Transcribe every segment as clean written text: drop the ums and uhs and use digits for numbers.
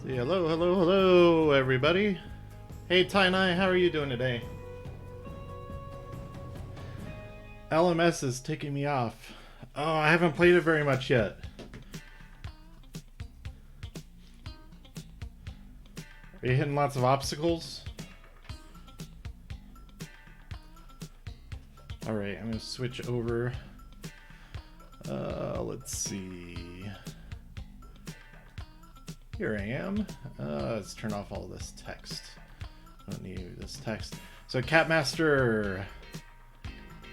Hello, hello, hello, everybody. Hey, Tainai, how are you doing today? LMS is ticking me off. Oh, I haven't played it very much yet. Are you hitting lots of obstacles? Alright, I'm gonna switch over. Let's see. Here I am. Let's turn off all this text. I don't need this text. So, Catmaster,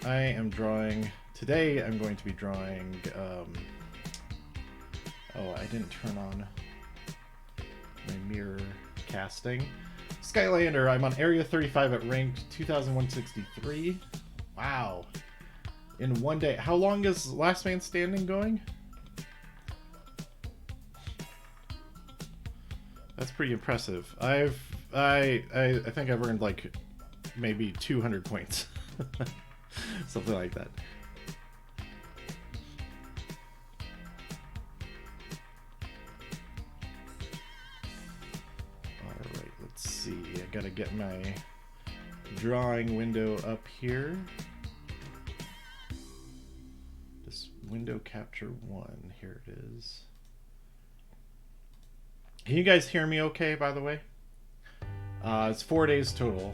I am drawing. Today, I'm going to be drawing. Oh, I didn't turn on my mirror casting. Skylander, I'm on Area 35 at rank 2163. Wow. In one day. How long is Last Man Standing going? That's pretty impressive. I think I've earned like maybe 200 points. Something like that. Alright, let's see. I gotta get my drawing window up here. This window capture 1. Here it is. Can you guys hear me okay, by the way? It's 4 days total.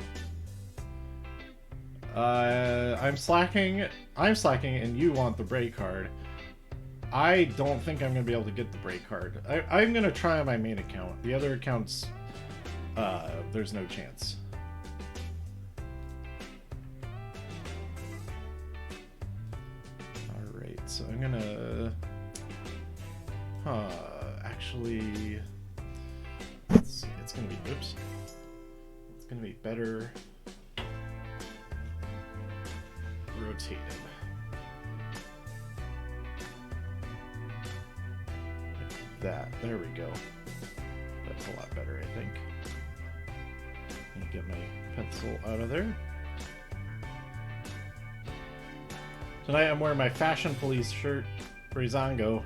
I'm slacking, and you want the break card. I don't think I'm going to be able to get the break card. I'm going to try on my main account. The other accounts, there's no chance. Alright, so I'm going to... actually... Let's see, it's going to be... Oops. It's going to be better... rotated. Like that. There we go. That's a lot better, I think. Let me get my pencil out of there. Tonight I'm wearing my Fashion Police shirt, Brizongo.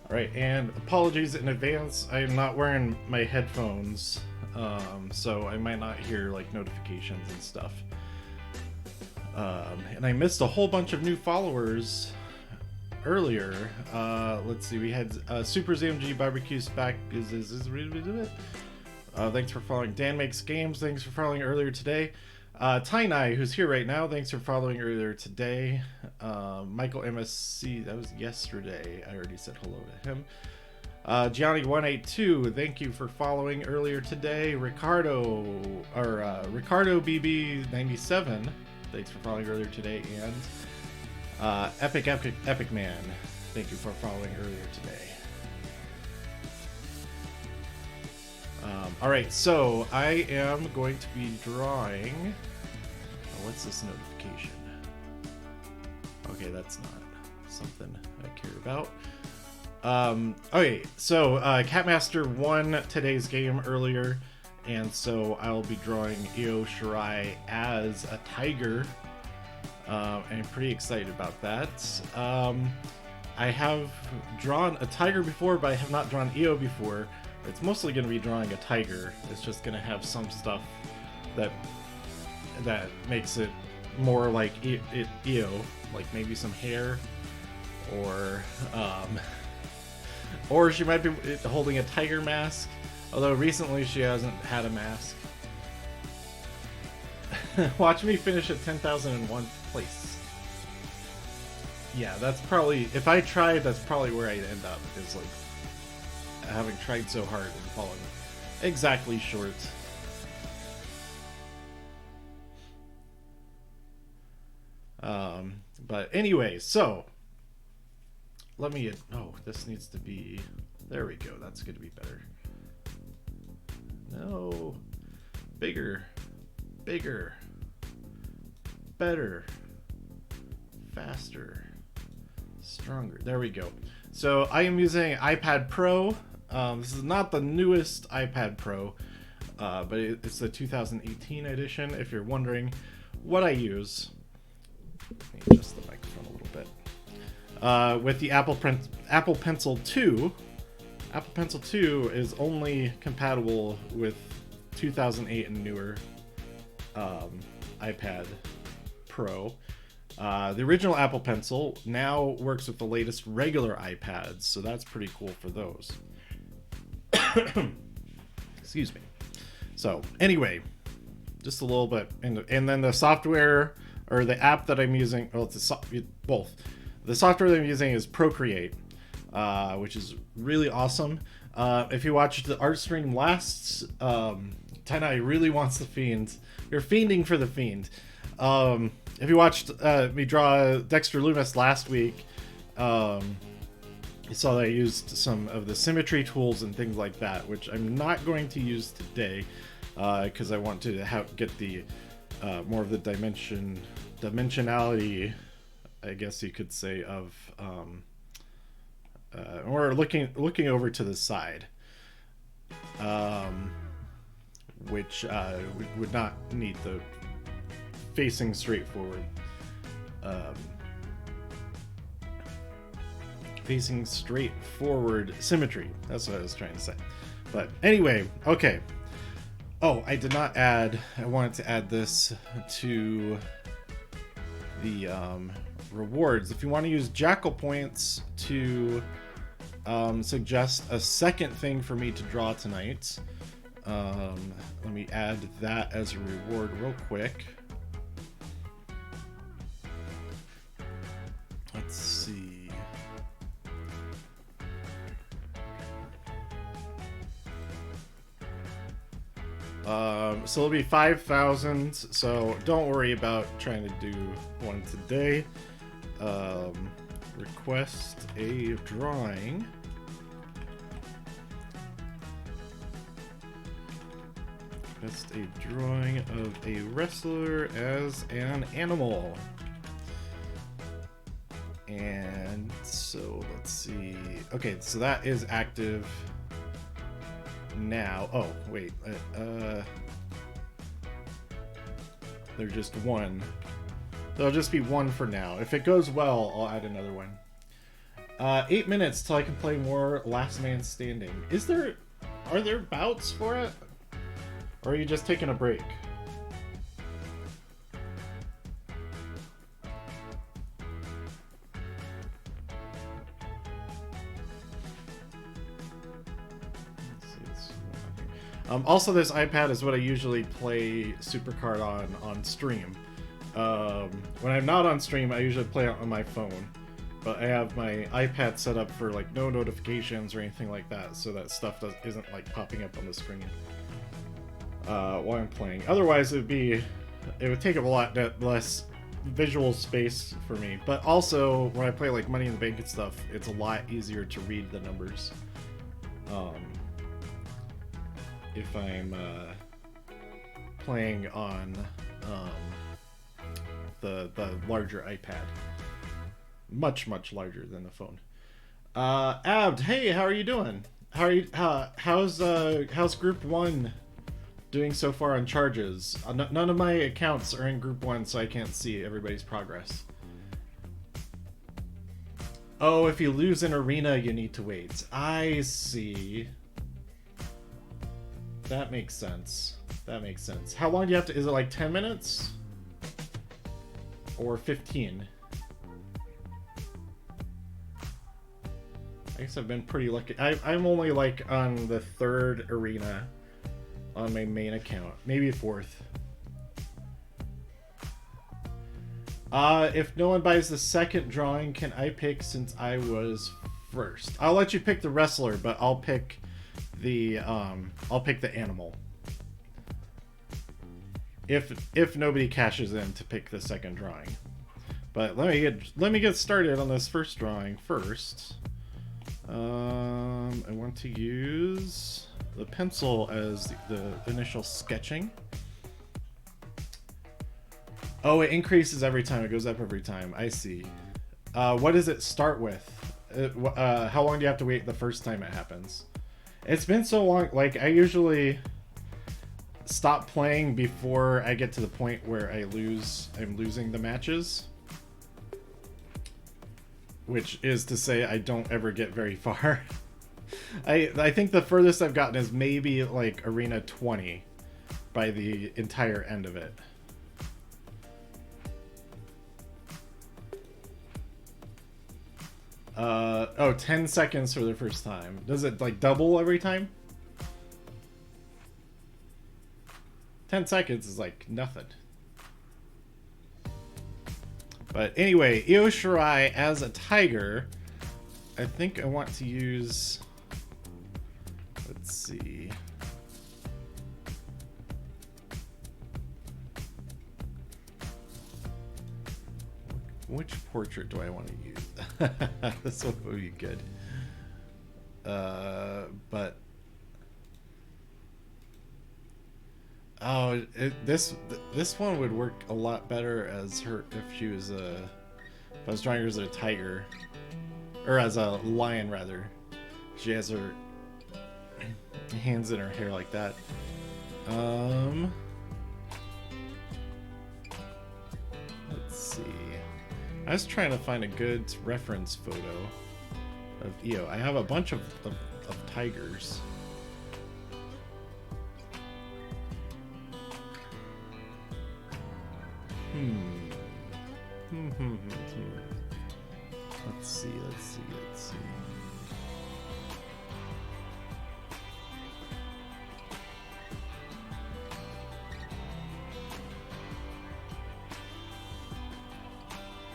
Alright, and apologies in advance, I'm not wearing my headphones, so I might not hear like notifications and stuff. And I missed a whole bunch of new followers earlier. Let's see, we had Super ZMG Barbecue Spack. Thanks for following. Dan Makes Games, thanks for following earlier today. Tainai, who's here right now, thanks for following earlier today. Michael MSC, that was yesterday. I already said hello to him. Gianni182, thank you for following earlier today. Ricardo BB97, thanks for following earlier today. And Epic Man, thank you for following earlier today. Alright, so I am going to be drawing... Oh, what's this notification? Okay, that's not something I care about. Okay, so Catmaster won today's game earlier, and so I'll be drawing Shirai as a tiger. I'm pretty excited about that. I have drawn a tiger before, but I have not drawn Io before. It's mostly going to be drawing a tiger. It's just going to have some stuff that makes it more like Io, like maybe some hair, or she might be holding a tiger mask. Although recently she hasn't had a mask. Watch me finish at 10,001 place. Yeah, that's probably, if I tried, that's probably where I'd end up. Is like having tried so hard and fallen exactly short. But anyway, so let me, oh, this needs to be, there we go, that's going to be better. No, bigger, better, faster, stronger. There we go. So I am using iPad Pro. This is not the newest iPad Pro, but it's the 2018 edition. If you're wondering what I use, Let me adjust the microphone a little bit. With the Apple Pencil 2, Apple Pencil 2 is only compatible with 2008 and newer iPad Pro. The original Apple Pencil now works with the latest regular iPads, so that's pretty cool for those. Excuse me. So anyway, just a little bit, and then the software or the app that I'm using, well, it's both. The software that I'm using is Procreate, which is really awesome. If you watched the art stream last, Tenai really wants the Fiend. You're fiending for the Fiend. If you watched me draw Dexter Loomis last week, you saw that I used some of the symmetry tools and things like that, which I'm not going to use today because I want to get the more of the dimensionality, I guess you could say, of or looking over to the side, which would not need the facing straight forward. Facing straight forward symmetry. That's what I was trying to say. But anyway, okay. Oh, I did not add. I wanted to add this to the rewards. If you want to use Jackal points to suggest a second thing for me to draw tonight, let me add that as a reward real quick. Let's see. So it'll be 5,000, so don't worry about trying to do one today. Request a drawing. Request a drawing of a wrestler as an animal. And so let's see. Okay, so that is active now. Oh, wait. They're just one. There'll just be one for now. If it goes well, I'll add another one. 8 minutes till I can play more Last Man Standing. Are there bouts for it? Or are you just taking a break? Also, this iPad is what I usually play Supercard on stream. When I'm not on stream, I usually play it on my phone. But I have my iPad set up for like no notifications or anything like that, so that stuff isn't like popping up on the screen while I'm playing. Otherwise, it would take up a lot less visual space for me. But also, when I play like Money in the Bank and stuff, it's a lot easier to read the numbers. If I'm playing on the larger iPad, much larger than the phone. Abd, hey, how are you doing? How's Group 1 doing so far on charges? None of my accounts are in Group 1, so I can't see everybody's progress. Oh, if you lose an arena, you need to wait. I see. That makes sense. That makes sense. How long do you have to... Is it like 10 minutes? Or 15? I guess I've been pretty lucky. I'm only like on the 3rd arena on my main account. Maybe 4th. If no one buys the second drawing, can I pick since I was first? I'll let you pick the wrestler, but I'll pick the animal. If nobody cashes in to pick the second drawing. But let me get started on this first drawing first. I want to use the pencil as the initial sketching. Oh, it increases every time. It goes up every time. I see. What does it start with? How long do you have to wait the first time it happens? It's been so long. Like, I usually stop playing before I get to the point where I'm losing the matches. which is to say I don't ever get very far. I think the furthest I've gotten is maybe like Arena 20 by the entire end of it. Oh, 10 seconds for the first time. Does it like double every time? 10 seconds is like nothing. But anyway, Io Shirai as a tiger. I think I want to use... Let's see. Which portrait do I want to use? This one would be good. But... Oh, this one would work a lot better as her if she was a... If I was drawing her as a tiger. Or as a lion, rather. She has her hands in her hair like that. Let's see. I was trying to find a good reference photo of Io. I have a bunch of tigers. Let's see.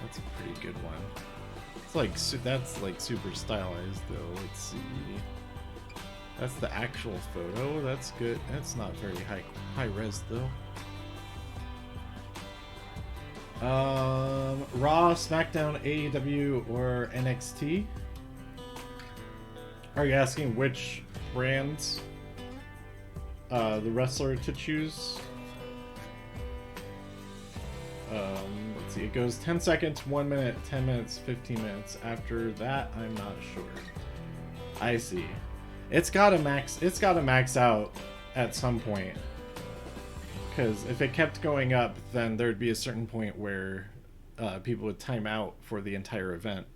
That's a pretty good one. It's like, that's like super stylized though. Let's see. That's the actual photo. That's good. That's not very high res though. Raw, SmackDown, AEW, or NXT? Are you asking which brands the wrestler to choose? Let's see. It goes 10 seconds, 1 minute, 10 minutes, 15 minutes. After that, I'm not sure. I see. It's gotta max out at some point. Because if it kept going up, then there'd be a certain point where people would time out for the entire event.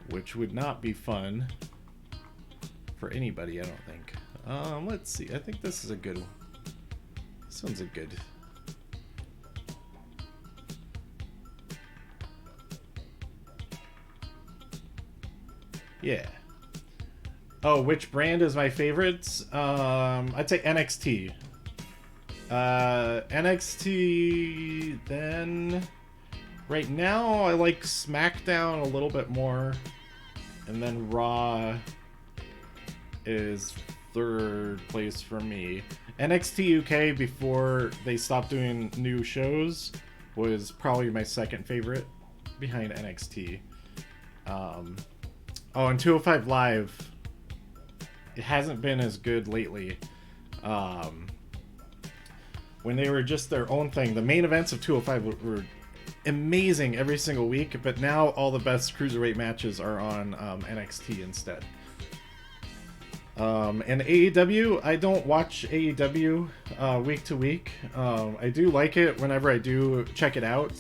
Which would not be fun for anybody, I don't think. Let's see. I think this is a good one. This one's a good... Yeah. Oh, which brand is my favorite? I'd say NXT. NXT, then right now I like SmackDown a little bit more, and then Raw is third place for me. NXT UK, before they stopped doing new shows, was probably my second favorite behind NXT. Oh, and 205 Live, it hasn't been as good lately. When they were just their own thing, the main events of 205 were amazing every single week, but now all the best cruiserweight matches are on NXT instead. And AEW, I don't watch AEW week to week. I do like it whenever I do check it out,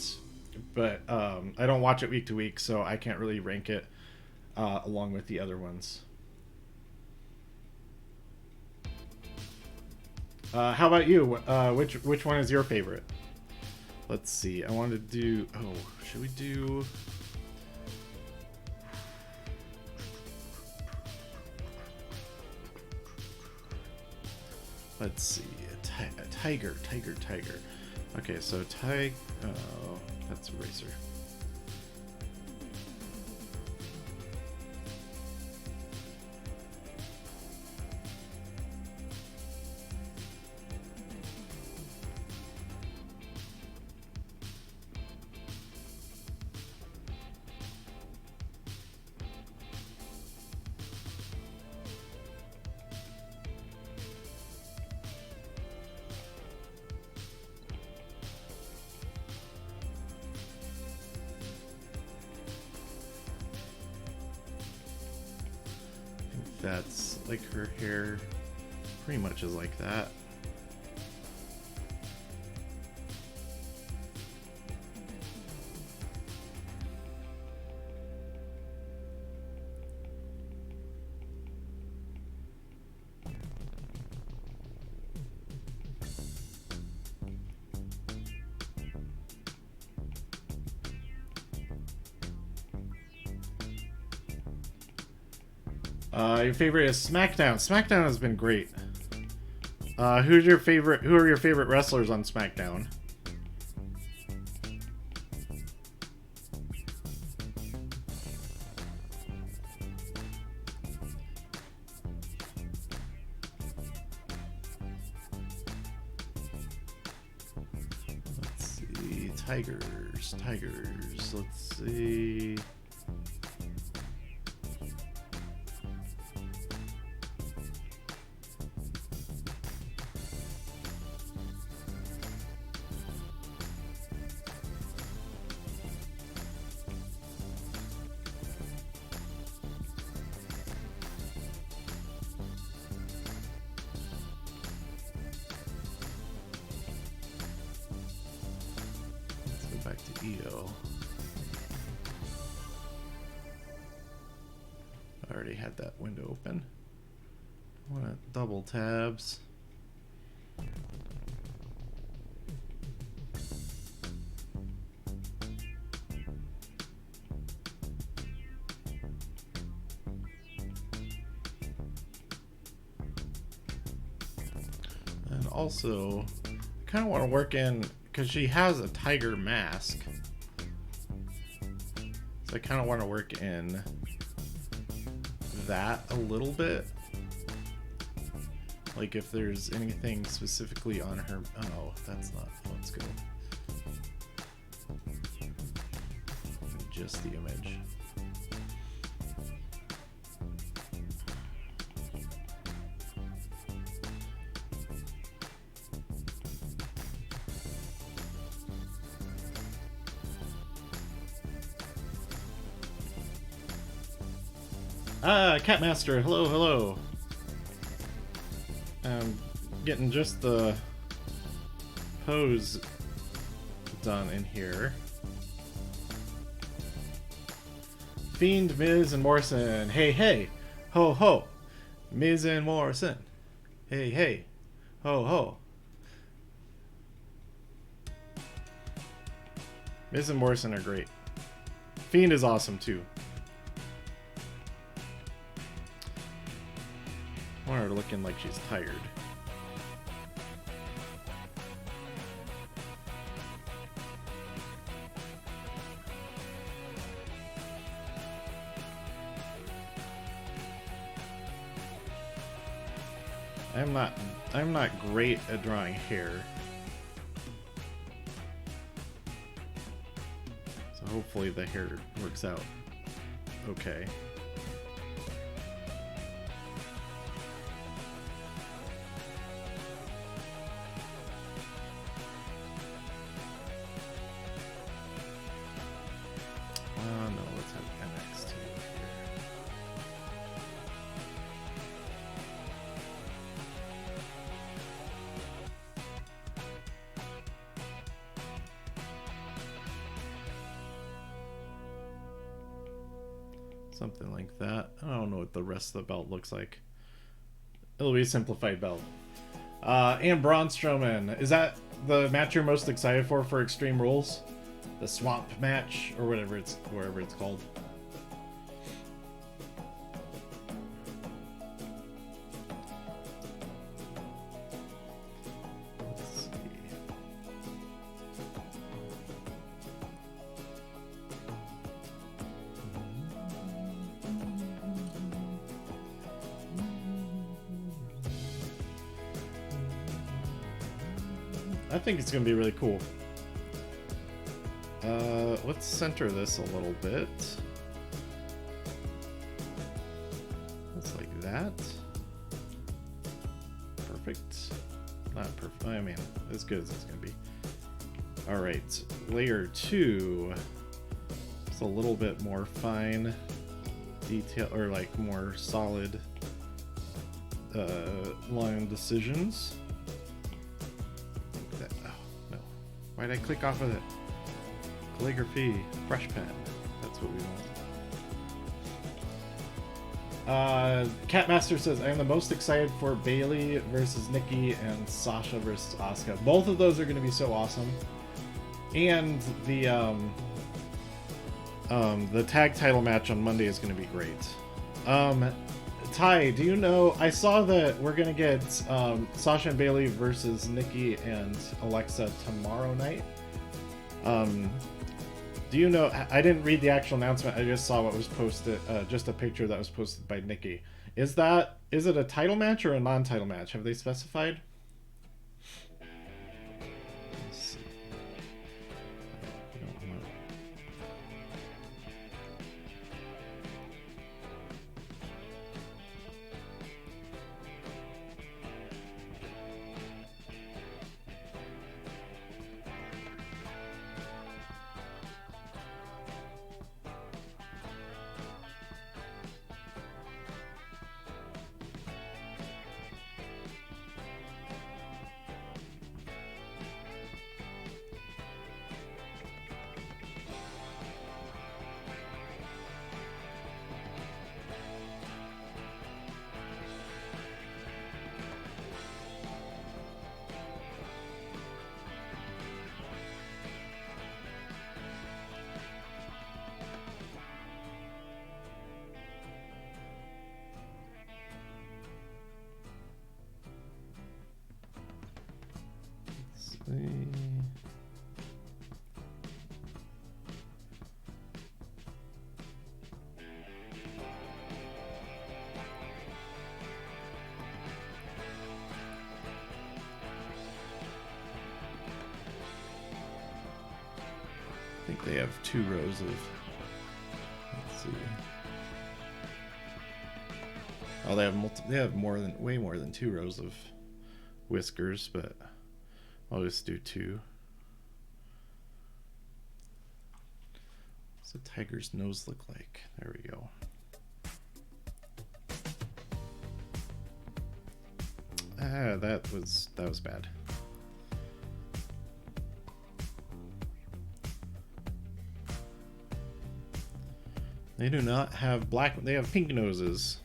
but I don't watch it week to week, so I can't really rank it along with the other ones. How about you? Which one is your favorite? Let's see. I want to do... Oh, should we do... Let's see. A tiger. Okay, so oh, that's a racer. That's like her hair pretty much is like that. Your favorite is SmackDown. SmackDown has been great. Who's your favorite? Who are your favorite wrestlers on SmackDown? Let's see. Tigers. Let's see. Back to EO. I already had that window open. I want to double tabs. And also, I kind of want to work in, because she has a tiger mask. So I kind of want to work in that a little bit. Like if there's anything specifically on her... Oh, that's not... Let's go. Just the image. Catmaster, hello. I'm getting just the pose done in here. Fiend, Miz, and Morrison. Hey, ho, ho. Miz and Morrison. Hey, ho, ho. Miz and Morrison are great. Fiend is awesome too. I want her looking like she's tired. I'm not great at drawing hair. So hopefully the hair works out okay. No, let's have NXT here. Something like that. I don't know what the rest of the belt looks like. It'll be a simplified belt. And Braun Strowman. Is that the match you're most excited for Extreme Rules? The swamp match, or whatever wherever it's called. Let's see. I think it's gonna be really cool. Let's center this a little bit. Just like that. Perfect. Not perfect. I mean, as good as it's gonna be. Alright, layer 2. It's a little bit more fine detail, or like more solid line decisions. Like that. Oh, no. Why'd I click off of it? Calligraphy, fresh pen. That's what we want. Catmaster says, I am the most excited for Bailey versus Nikki and Sasha versus Asuka. Both of those are going to be so awesome. And the tag title match on Monday is going to be great. Ty, do you know? I saw that we're gonna get Sasha and Bailey versus Nikki and Alexa tomorrow night. Do you know? I didn't read the actual announcement. I just saw what was posted. Just a picture that was posted by Nikki. Is it a title match or a non-title match? Have they specified? Let's see. I don't know. I think they have 2 rows of. Let's see. Oh, they have way more than 2 rows of whiskers, but I'll just do 2. What's a tiger's nose look like? There we go. Ah, that was bad. They do not have black, they have pink noses.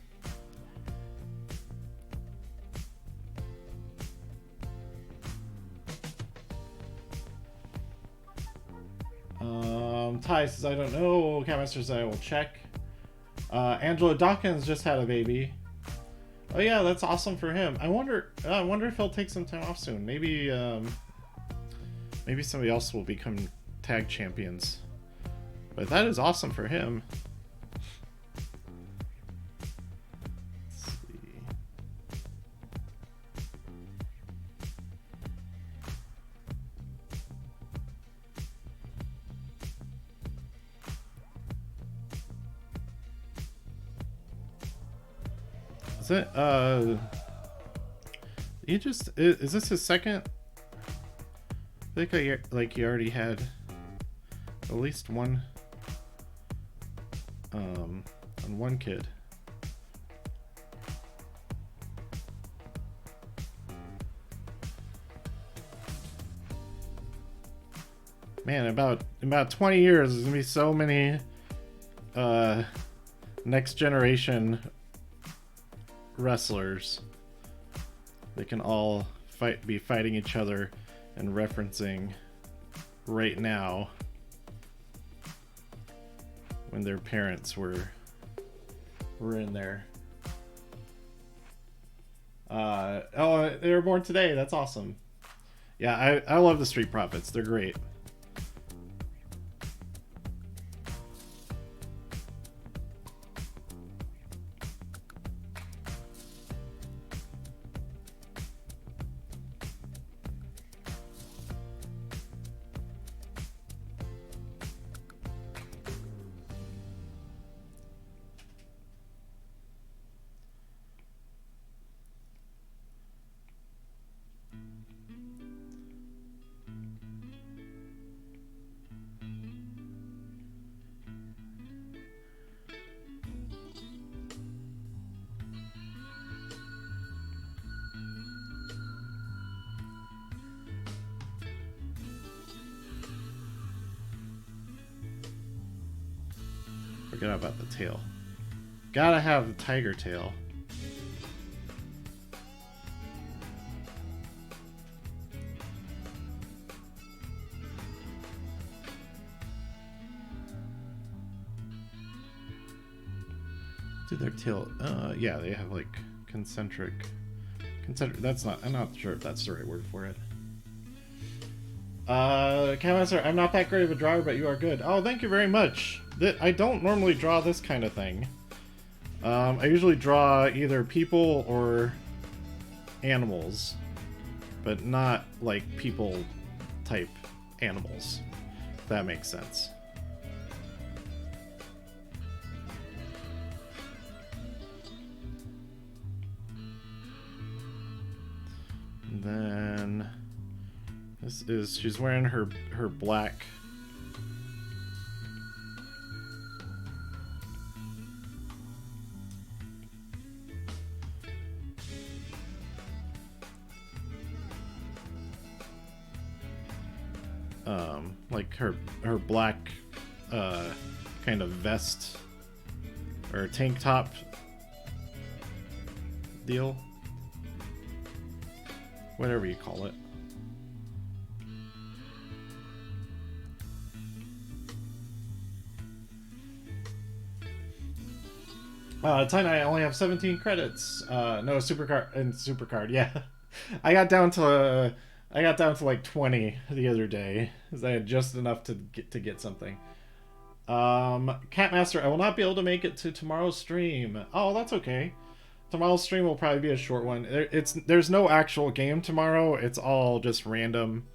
Ty says, I don't know. Catmaster says, I will check. Angela Dawkins just had a baby. Oh yeah, that's awesome for him. I wonder if he'll take some time off soon. Maybe somebody else will become tag champions. But that is awesome for him. Is this his second? I think he already had at least one on one kid. Man, about 20 years, there's gonna be so many next generation wrestlers. They can all be fighting each other and referencing right now when their parents were in there. Oh, they were born today. That's awesome. Yeah, I love the Street Profits. They're great. Forget about the tail. Gotta have the tiger tail. Do their tail? Yeah, they have like concentric. That's not. I'm not sure if that's the right word for it. Catmaster, I'm not that great of a drawer, but you are good. Oh, thank you very much. I don't normally draw this kind of thing. I usually draw either people or animals, but not like people type animals, if that makes sense. And then this is, she's wearing her black like her black kind of vest or tank top deal, whatever you call it. Tiny, I only have 17 credits. No supercard. Yeah, I got down to like 20 the other day, because I had just enough to get something. Catmaster, I will not be able to make it to tomorrow's stream. Oh, that's okay. Tomorrow's stream will probably be a short one. There's no actual game tomorrow. It's all just random.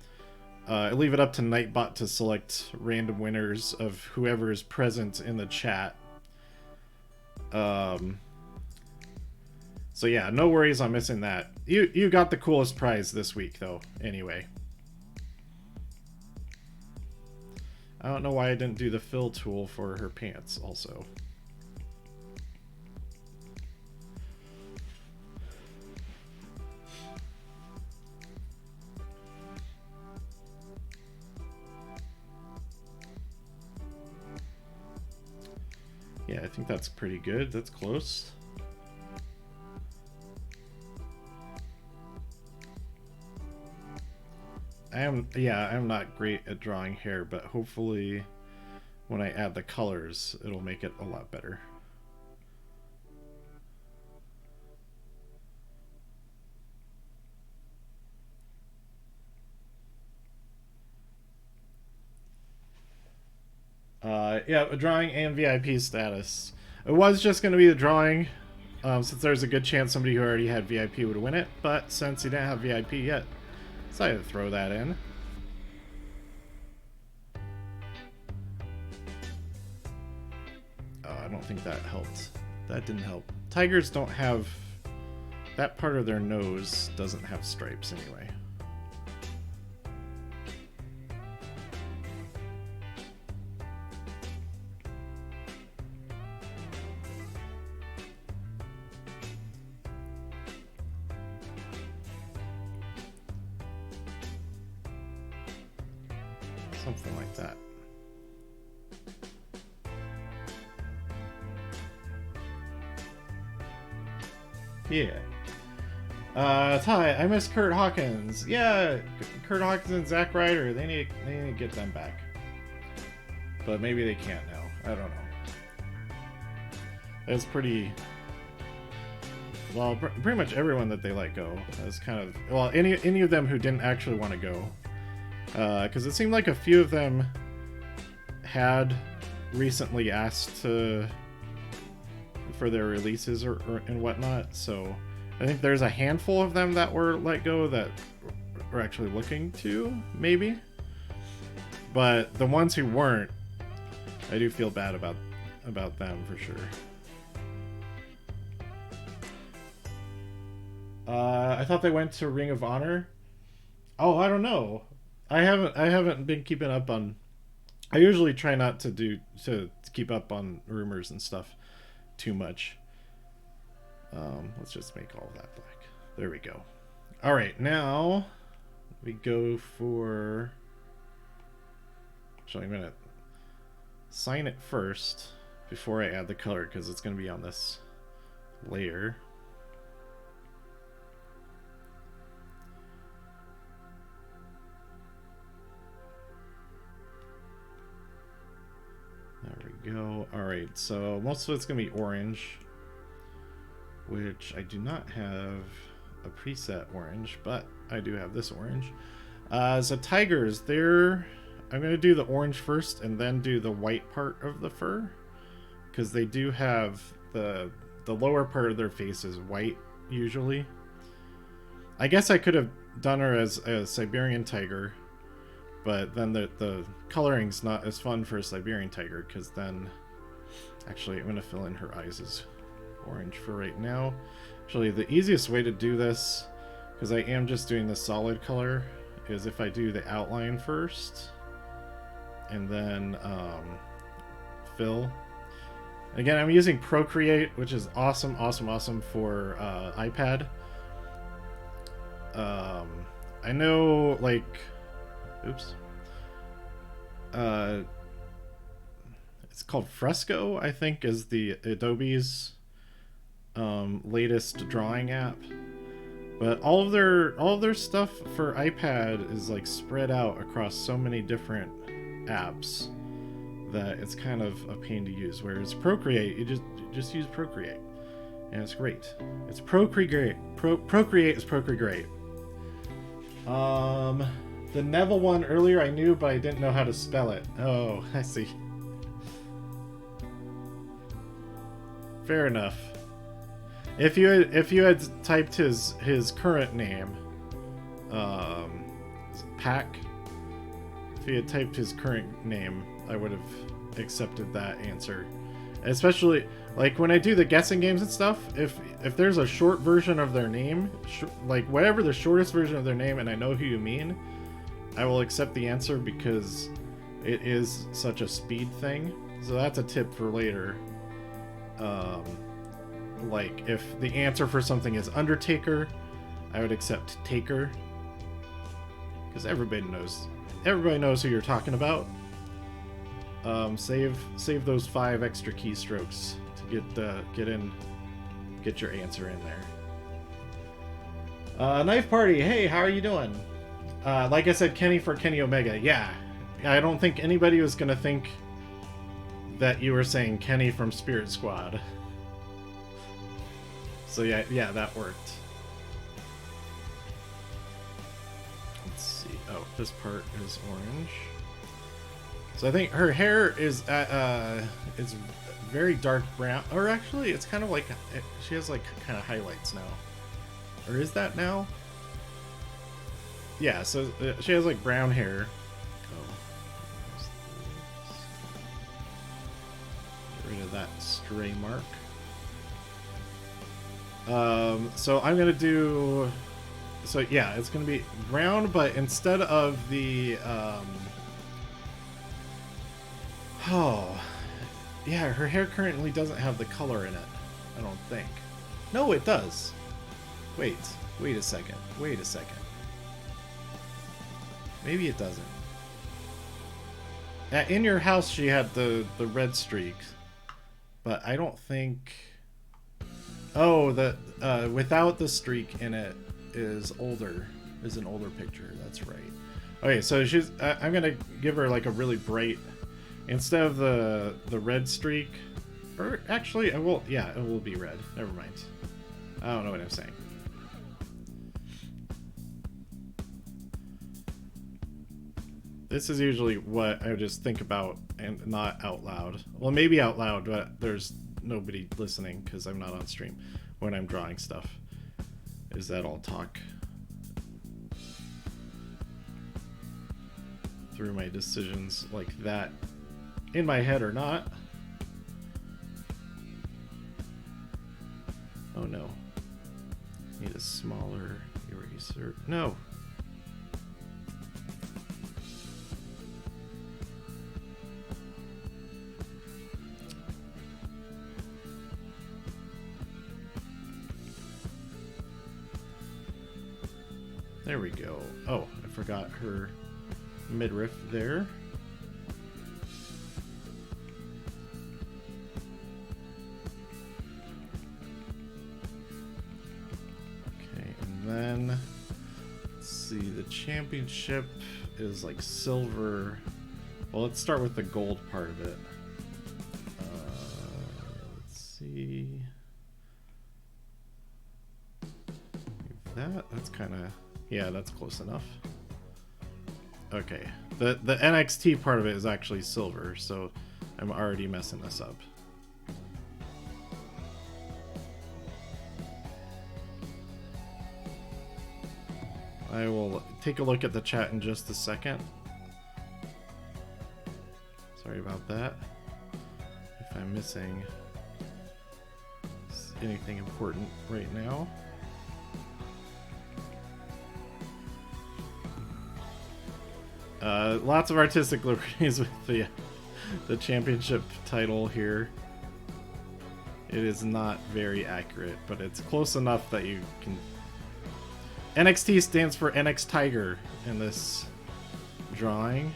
I leave it up to Nightbot to select random winners of whoever is present in the chat. So yeah, no worries on missing that. You got the coolest prize this week though, anyway. I don't know why I didn't do the fill tool for her pants also. Yeah, I think that's pretty good. That's close. I'm not great at drawing hair, but hopefully when I add the colors, it'll make it a lot better. Yeah, drawing and VIP status. It was just going to be the drawing, since there's a good chance somebody who already had VIP would win it, but since he didn't have VIP yet, decided to throw that in. Oh, I don't think that helped. That didn't help. Tigers don't have... That part of their nose doesn't have stripes anyway. Something like that. Yeah. Ty, I miss Kurt Hawkins. Yeah, Kurt Hawkins and Zack Ryder. They need to get them back. But maybe they can't now. I don't know. It's pretty... Well, pretty much everyone that they let go is kind of... Well, any of them who didn't actually want to go. Because it seemed like a few of them had recently asked for their releases and whatnot, so I think there's a handful of them that were let go that we're actually looking to, maybe. But the ones who weren't, I do feel bad about them for sure. I thought they went to Ring of Honor. Oh, I don't know. I haven't been keeping up on... I usually try not to keep up on rumors and stuff too much. Let's just make all of that black. There we go. All right, now we go for... Actually, I'm gonna sign it first before I add the color because it's gonna be on this layer. There we go. Alright, so most of it's going to be orange. which I do not have a preset orange, but I do have this orange. So tigers, I'm going to do the orange first and then do the white part of the fur, because they do have the lower part of their face is white usually. I guess I could have done her as a Siberian tiger, but then the coloring's not as fun for a Siberian tiger, because then actually I'm going to fill in her eyes as orange for right now. Actually, the easiest way to do this, because I am just doing the solid color, is if I do the outline first and then fill. Again, I'm using Procreate, which is awesome for iPad. I know, like, oops. It's called Fresco, I think, is the Adobe's latest drawing app. But all of their stuff for iPad is like spread out across so many different apps that it's kind of a pain to use. Whereas Procreate, you just use Procreate, and it's great. It's Procreate. Procreate is Procreate. The Neville one earlier I knew, but I didn't know how to spell it. Oh, I see. Fair enough. If you had typed his current name, Pack. If you had typed his current name, I would have accepted that answer. Especially like when I do the guessing games and stuff. If there's a short version of their name, like whatever the shortest version of their name, and I know who you mean, I will accept the answer because it is such a speed thing. So that's a tip for later. Like if the answer for something is Undertaker, I would accept Taker, because everybody knows who you're talking about. Save those 5 extra keystrokes to get your answer in there. Knife Party, hey, how are you doing? Like I said, Kenny for Kenny Omega. Yeah, I don't think anybody was gonna think that you were saying Kenny from Spirit Squad. So yeah, that worked. Let's see. Oh, this part is orange. So I think her hair is very dark brown, or actually, it's kind of like she has like kind of highlights now. Or is that now? Yeah. So she has like brown hair. Oh, get rid of that stray mark. So I'm gonna do, so yeah, it's gonna be brown, but instead of the oh yeah, her hair currently doesn't have the color in it, I don't think. No, it does. Wait a second, maybe it doesn't. In your house she had the red streaks, but I don't think. Oh, the without the streak in it is an older picture. That's right. Okay, so she's. I'm gonna give her like a really bright, instead of the red streak, or actually, I will. Yeah, it will be red. Never mind. I don't know what I'm saying. This is usually what I just think about and not out loud. Well, maybe out loud, but there's nobody listening because I'm not on stream when I'm drawing stuff. Is that I'll talk through my decisions like that in my head or not. Oh no. Need a smaller eraser. No. There we go. Oh, I forgot her midriff there. Okay, and then let's see, the championship is like silver. Well, let's start with the gold part of it. Let's see. that. That's kind of, yeah, that's close enough. Okay, the NXT part of it is actually silver, so I'm already messing this up. I will take a look at the chat in just a second. Sorry about that. If I'm missing anything important right now. Lots of artistic liberties with the championship title here. It is not very accurate, but it's close enough that you can... NXT stands for NX Tiger in this drawing.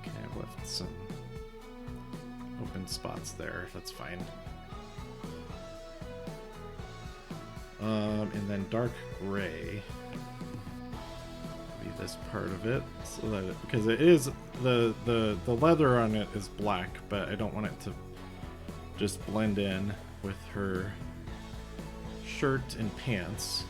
Okay, I've left some open spots there. That's fine. And then dark gray. Be this part of it, so that because it is the leather on it is black, but I don't want it to just blend in with her shirt and pants.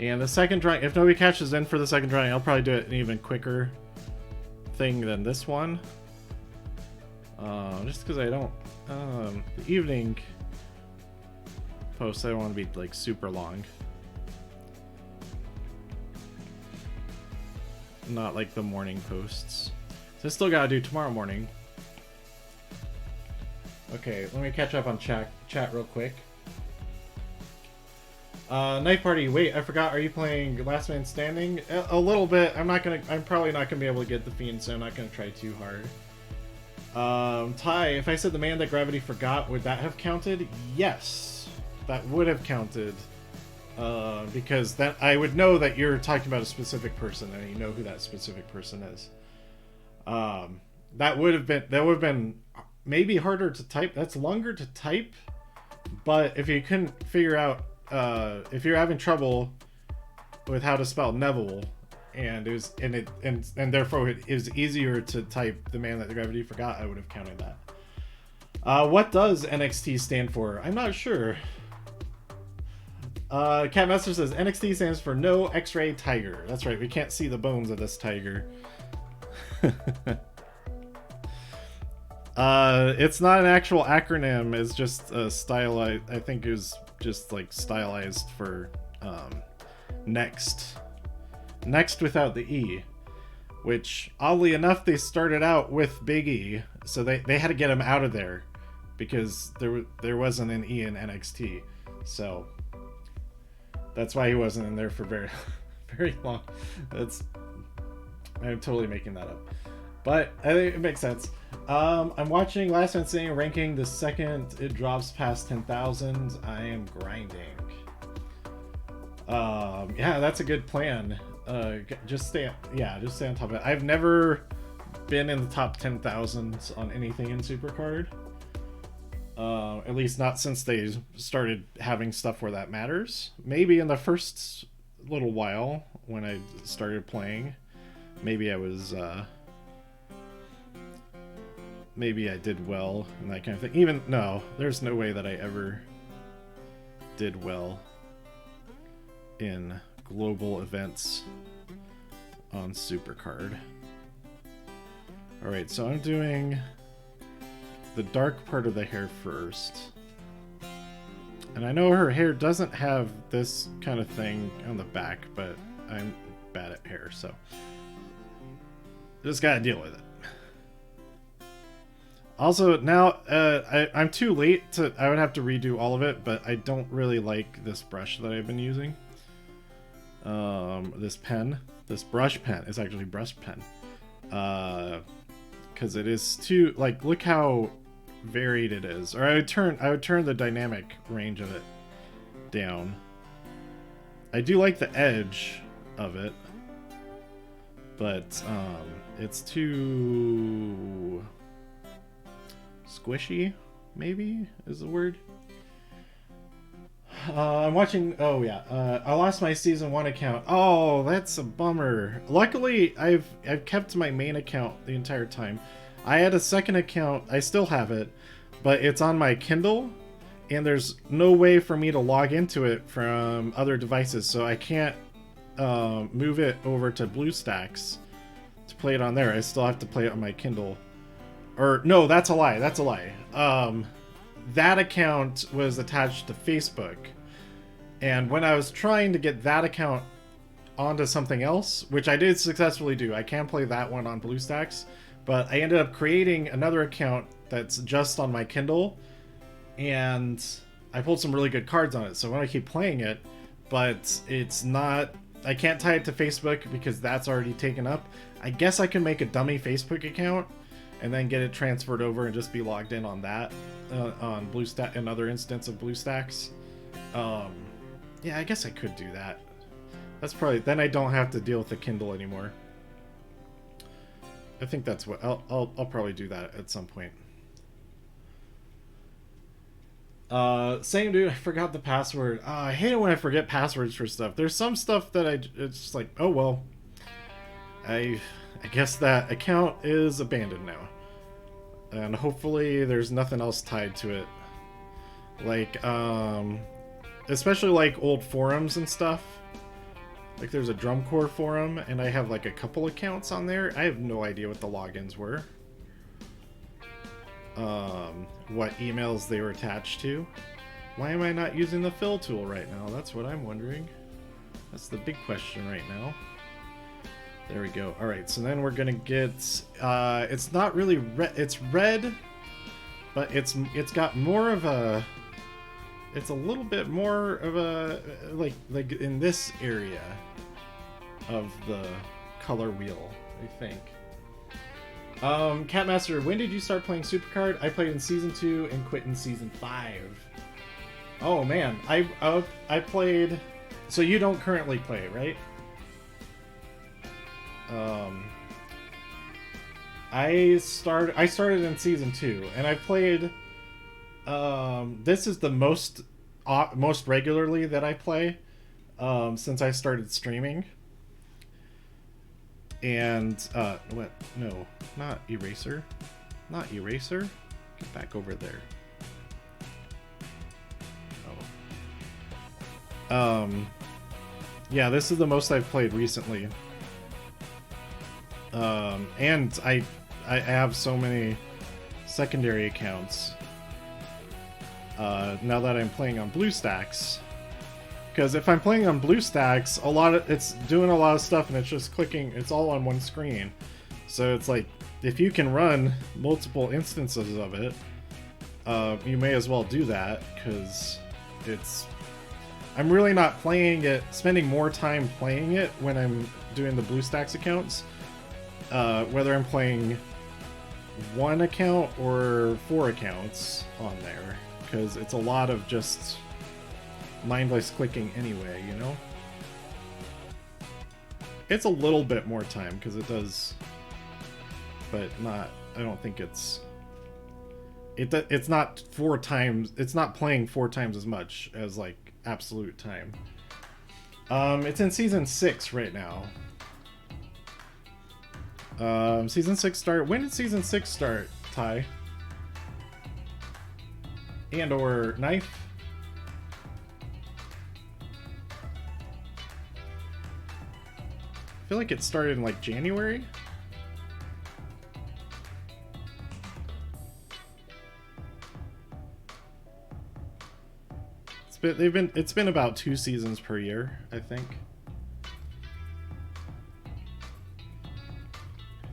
And the second drawing, if nobody catches in for the second drawing, I'll probably do it an even quicker thing than this one. Just because I don't... the evening posts, I don't want to be like super long. Not like the morning posts. So I still gotta do tomorrow morning. Okay, let me catch up on chat real quick. Night Party, wait, I forgot, are you playing Last Man Standing? A little bit. I'm probably not gonna be able to get the Fiend, so I'm not gonna try too hard. Ty, if I said the man that gravity forgot, would that have counted? Yes, that would have counted. Because then I would know that you're talking about a specific person, and you know who that specific person is. That would have been maybe harder to type. That's longer to type, but if you couldn't figure out, if you're having trouble with how to spell Neville, and therefore it is easier to type the man that the gravity forgot, I would have counted that. What does NXT stand for? I'm not sure. Cat Master says NXT stands for No X-Ray Tiger. That's right, we can't see the bones of this tiger. It's not an actual acronym, it's just a stylized, I think it was just like stylized for next without the E, which oddly enough they started out with Big E, so they had to get him out of there because there wasn't an E in NXT, so that's why he wasn't in there for very long. I'm totally making that up, but I think it makes sense. I'm watching Last Man Standing ranking. The second it drops past 10,000, I am grinding. Yeah, that's a good plan. Just stay on top of it. I've never been in the top 10,000 on anything in Supercard. At least not since they started having stuff where that matters. Maybe in the first little while when I started playing, maybe I was maybe I did well and that kind of thing. No, there's no way that I ever did well in global events on Supercard. Alright, so I'm doing the dark part of the hair first. And I know her hair doesn't have this kind of thing on the back, but I'm bad at hair, so just gotta deal with it. Also, now, I'm too late to... I would have to redo all of it, but I don't really like this brush that I've been using. This pen. This brush pen. It's actually brush pen. Because it is too... Like, look how varied it is. Or I would turn the dynamic range of it down. I do like the edge of it. but it's too squishy, maybe is the word. I'm watching. Oh yeah, I lost my season 1 account. Oh, that's a bummer. Luckily, I've kept my main account the entire time. I had a second account. I still have it, but it's on my Kindle, and there's no way for me to log into it from other devices, so I can't move it over to BlueStacks to play it on there. I still have to play it on my Kindle. Or no, that's a lie. That's a lie. That account was attached to Facebook, and when I was trying to get that account onto something else, which I did successfully do, I can play that one on BlueStacks, but I ended up creating another account that's just on my Kindle, and I pulled some really good cards on it, so I want to keep playing it, but it's not... I can't tie it to Facebook because that's already taken up. I guess I can make a dummy Facebook account and then get it transferred over and just be logged in on that, on BlueStack, another instance of BlueStacks. Yeah, I guess I could do that. That's probably... Then I don't have to deal with the Kindle anymore. I think that's what... I'll probably do that at some point. Same dude, I forgot the password. I hate it when I forget passwords for stuff. There's some stuff that it's just like, oh well. I guess that account is abandoned now. And hopefully there's nothing else tied to it. Like, especially like old forums and stuff. Like there's a drum corps forum, and I have like a couple accounts on there. I have no idea what the logins were. What emails they were attached to. Why am I not using the fill tool right now? That's what I'm wondering. That's the big question right now. There we go. Alright, so then we're gonna get... it's not really red. It's red, but it's got more of a... It's a little bit more of a... Like in this area of the color wheel, I think. Catmaster, when did you start playing Supercard? I played in Season 2 and quit in Season 5. Oh man, I played... So you don't currently play, right? I started in Season 2, and I played... this is the most regularly that I play since I started streaming. And, what? No, not Eraser. Not Eraser. Get back over there. Oh. Yeah, this is the most I've played recently. And I have so many secondary accounts. Now that I'm playing on BlueStacks. Because if I'm playing on BlueStacks, it's doing a lot of stuff and it's just clicking, it's all on one screen. So it's like, if you can run multiple instances of it, you may as well do that, because I'm really not playing it, spending more time playing it when I'm doing the BlueStacks accounts. Whether I'm playing one account or 4 accounts on there, because it's a lot of just mindless clicking anyway, you know? It's a little bit more time, because it does, but not, I don't think it's not 4 times, it's not playing 4 times as much as, like, absolute time. It's in Season 6 right now. Season 6 start, when did Season 6 start, Ty? And or Knife? I feel like it started in like January. It's been about 2 seasons per year, I think.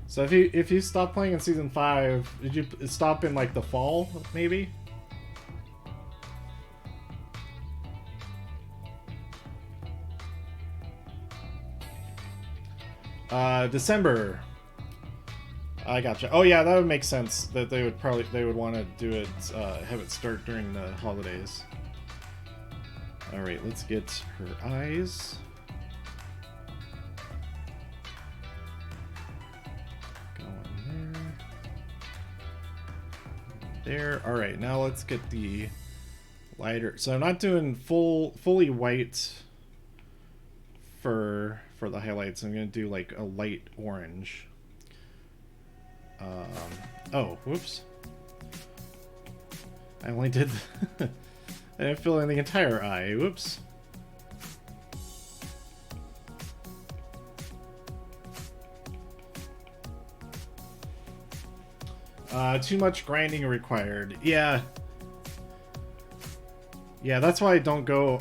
So if you stop playing in Season 5, did you stop in like the fall, maybe? December. I gotcha. Oh yeah, that would make sense that they would want to do it, have it start during the holidays. All right, let's get her eyes. there. All right, now let's get the lighter. So I'm not doing fully white for the highlights. I'm gonna do like a light orange. Oh, whoops. I only did I didn't fill in the entire eye. Whoops. Too much grinding required. Yeah. Yeah, that's why I don't go.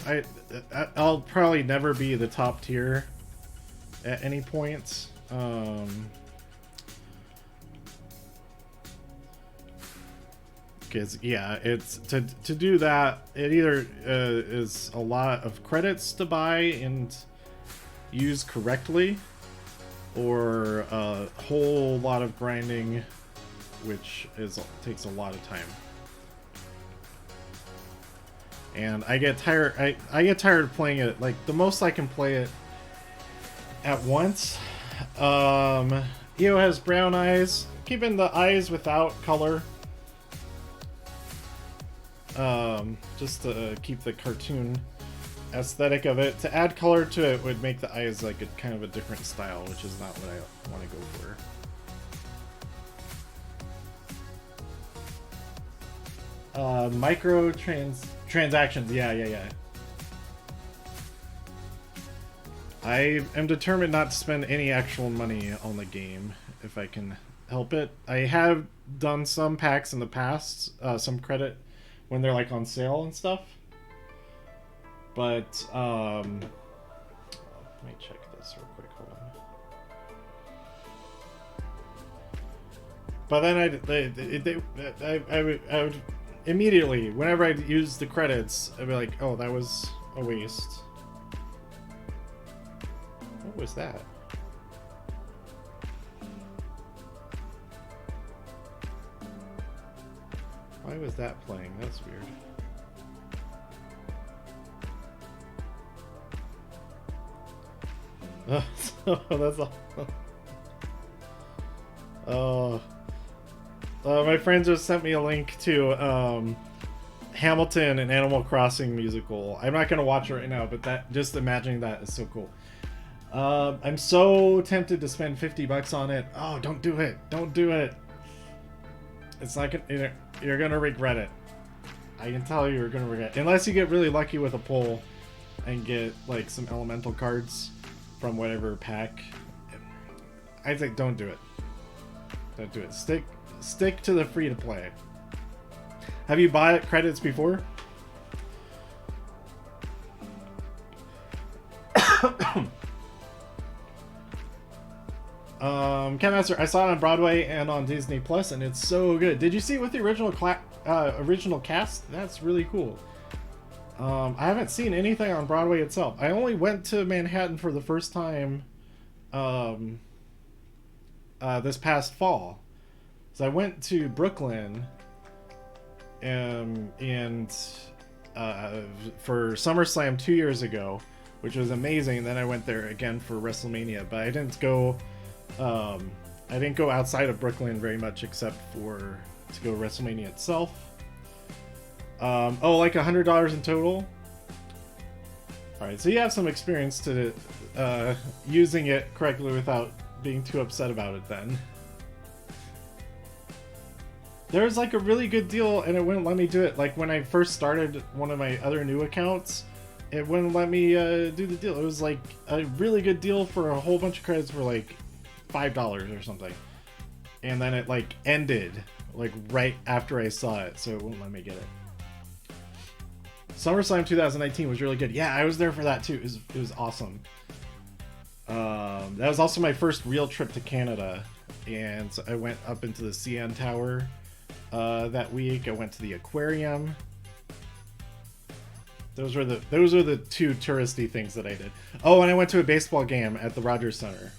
I'll probably never be the top tier at any point. Because yeah, it's to do that. It either is a lot of credits to buy and use correctly, or a whole lot of grinding, which takes a lot of time. And I get tired. I get tired of playing it. Like the most I can play it at once. EO has brown eyes. Keeping the eyes without color. Just to keep the cartoon aesthetic of it. To add color to it would make the eyes like a kind of a different style, which is not what I want to go for. Micro transactions. Yeah. I am determined not to spend any actual money on the game if I can help it. I have done some packs in the past, some credit when they're like on sale and stuff. But let me check this real quick. Hold on. But then I would immediately, whenever I use the credits, I'd be like, oh, that was a waste. What was that? Why was that playing? That's weird. So that's all. Oh. My friend just sent me a link to Hamilton and Animal Crossing musical. I'm not gonna watch it right now, but that, just imagining that is so cool. I'm so tempted to spend $50 on it. Oh, don't do it! Don't do it! It's not gonna. You're gonna regret it. I can tell you're gonna regret it. Unless you get really lucky with a pull and get like some elemental cards from whatever pack. I think don't do it. Don't do it. Stick to the free to play. Have you bought credits before? Ken Master, I saw it on Broadway and on Disney Plus, and it's so good. Did you see it with the original cast? That's really cool. I haven't seen anything on Broadway itself. I only went to Manhattan for the first time this past fall. So I went to Brooklyn and for SummerSlam 2 years ago, which was amazing. Then I went there again for WrestleMania, but I didn't go outside of Brooklyn very much except to go to WrestleMania itself. Like $100 in total. Alright, so you have some experience to using it correctly without being too upset about it then. There's like a really good deal and it wouldn't let me do it. Like when I first started one of my other new accounts, it wouldn't let me do the deal. It was like a really good deal for a whole bunch of credits for like $5 or something. And then it like ended like right after I saw it, so it wouldn't let me get it. SummerSlam 2019 was really good. Yeah, I was there for that too. It was awesome. That was also my first real trip to Canada, and so I went up into the CN Tower that week. I went to the aquarium. Those were the two touristy things that I did. Oh, and I went to a baseball game at the Rogers Center.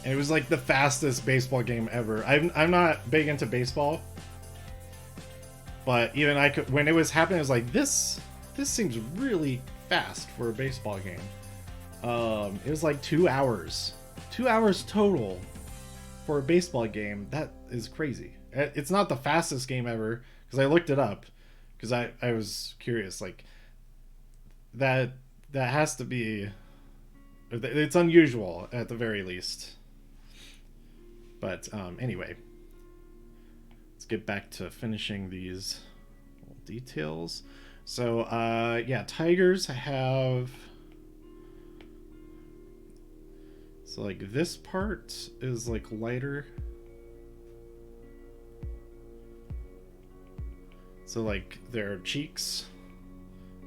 And it was like the fastest baseball game ever. I'm not big into baseball, but even I could, when it was happening, I was like, this seems really fast for a baseball game. It was like 2 hours total for a baseball game. That is crazy. It's not the fastest game ever because I looked it up because I was curious. Like that has to be. It's unusual at the very least. But anyway, let's get back to finishing these little details. So yeah, tigers have. So like this part is like lighter. So like their cheeks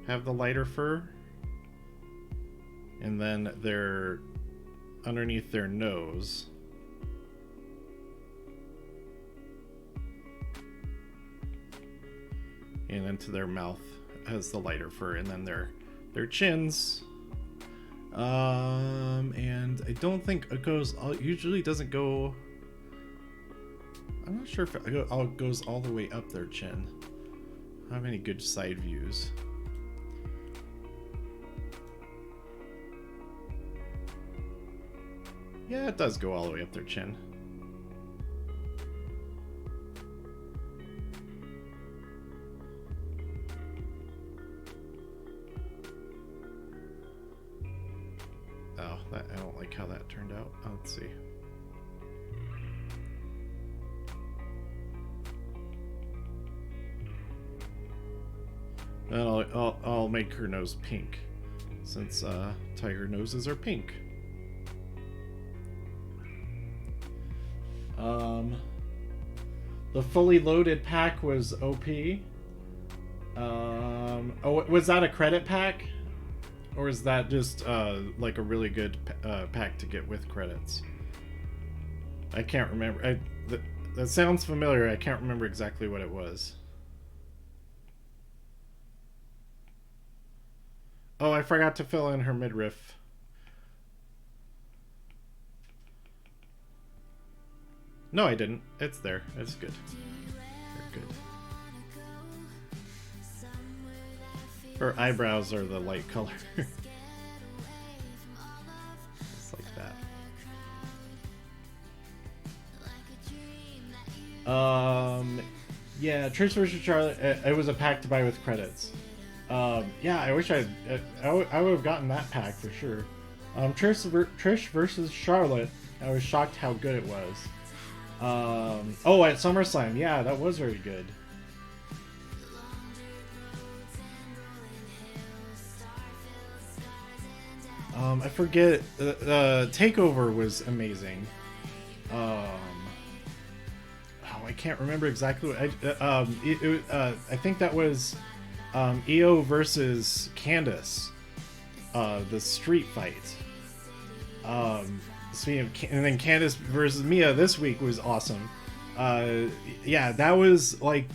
have the lighter fur. And then their underneath their nose. And into their mouth has the lighter fur, and then their chins. And I don't think it goes. Usually doesn't go. I'm not sure if it goes all the way up their chin. I don't have any good side views. Yeah, it does go all the way up their chin. Oh, I don't like how that turned out. Oh, let's see. And I'll make her nose pink, since tiger noses are pink. The fully loaded pack was OP. Oh, was that a credit pack? Or is that just like a really good pack to get with credits? I can't remember. That sounds familiar. I can't remember exactly what it was. Oh, I forgot to fill in her midriff. No, I didn't. It's there. It's good. They're good. Her eyebrows are the light color. Just like that. Yeah, Trish vs. Charlotte. It was a pack to buy with credits. Yeah, I wish I would have gotten that pack for sure. Trish versus Charlotte. I was shocked how good it was. Oh, at SummerSlam, yeah, that was very good. I forget. Takeover was amazing. Oh, I can't remember exactly. I think that was Io versus Candice, the street fight. And then Candice versus Mia this week was awesome. Yeah, that was like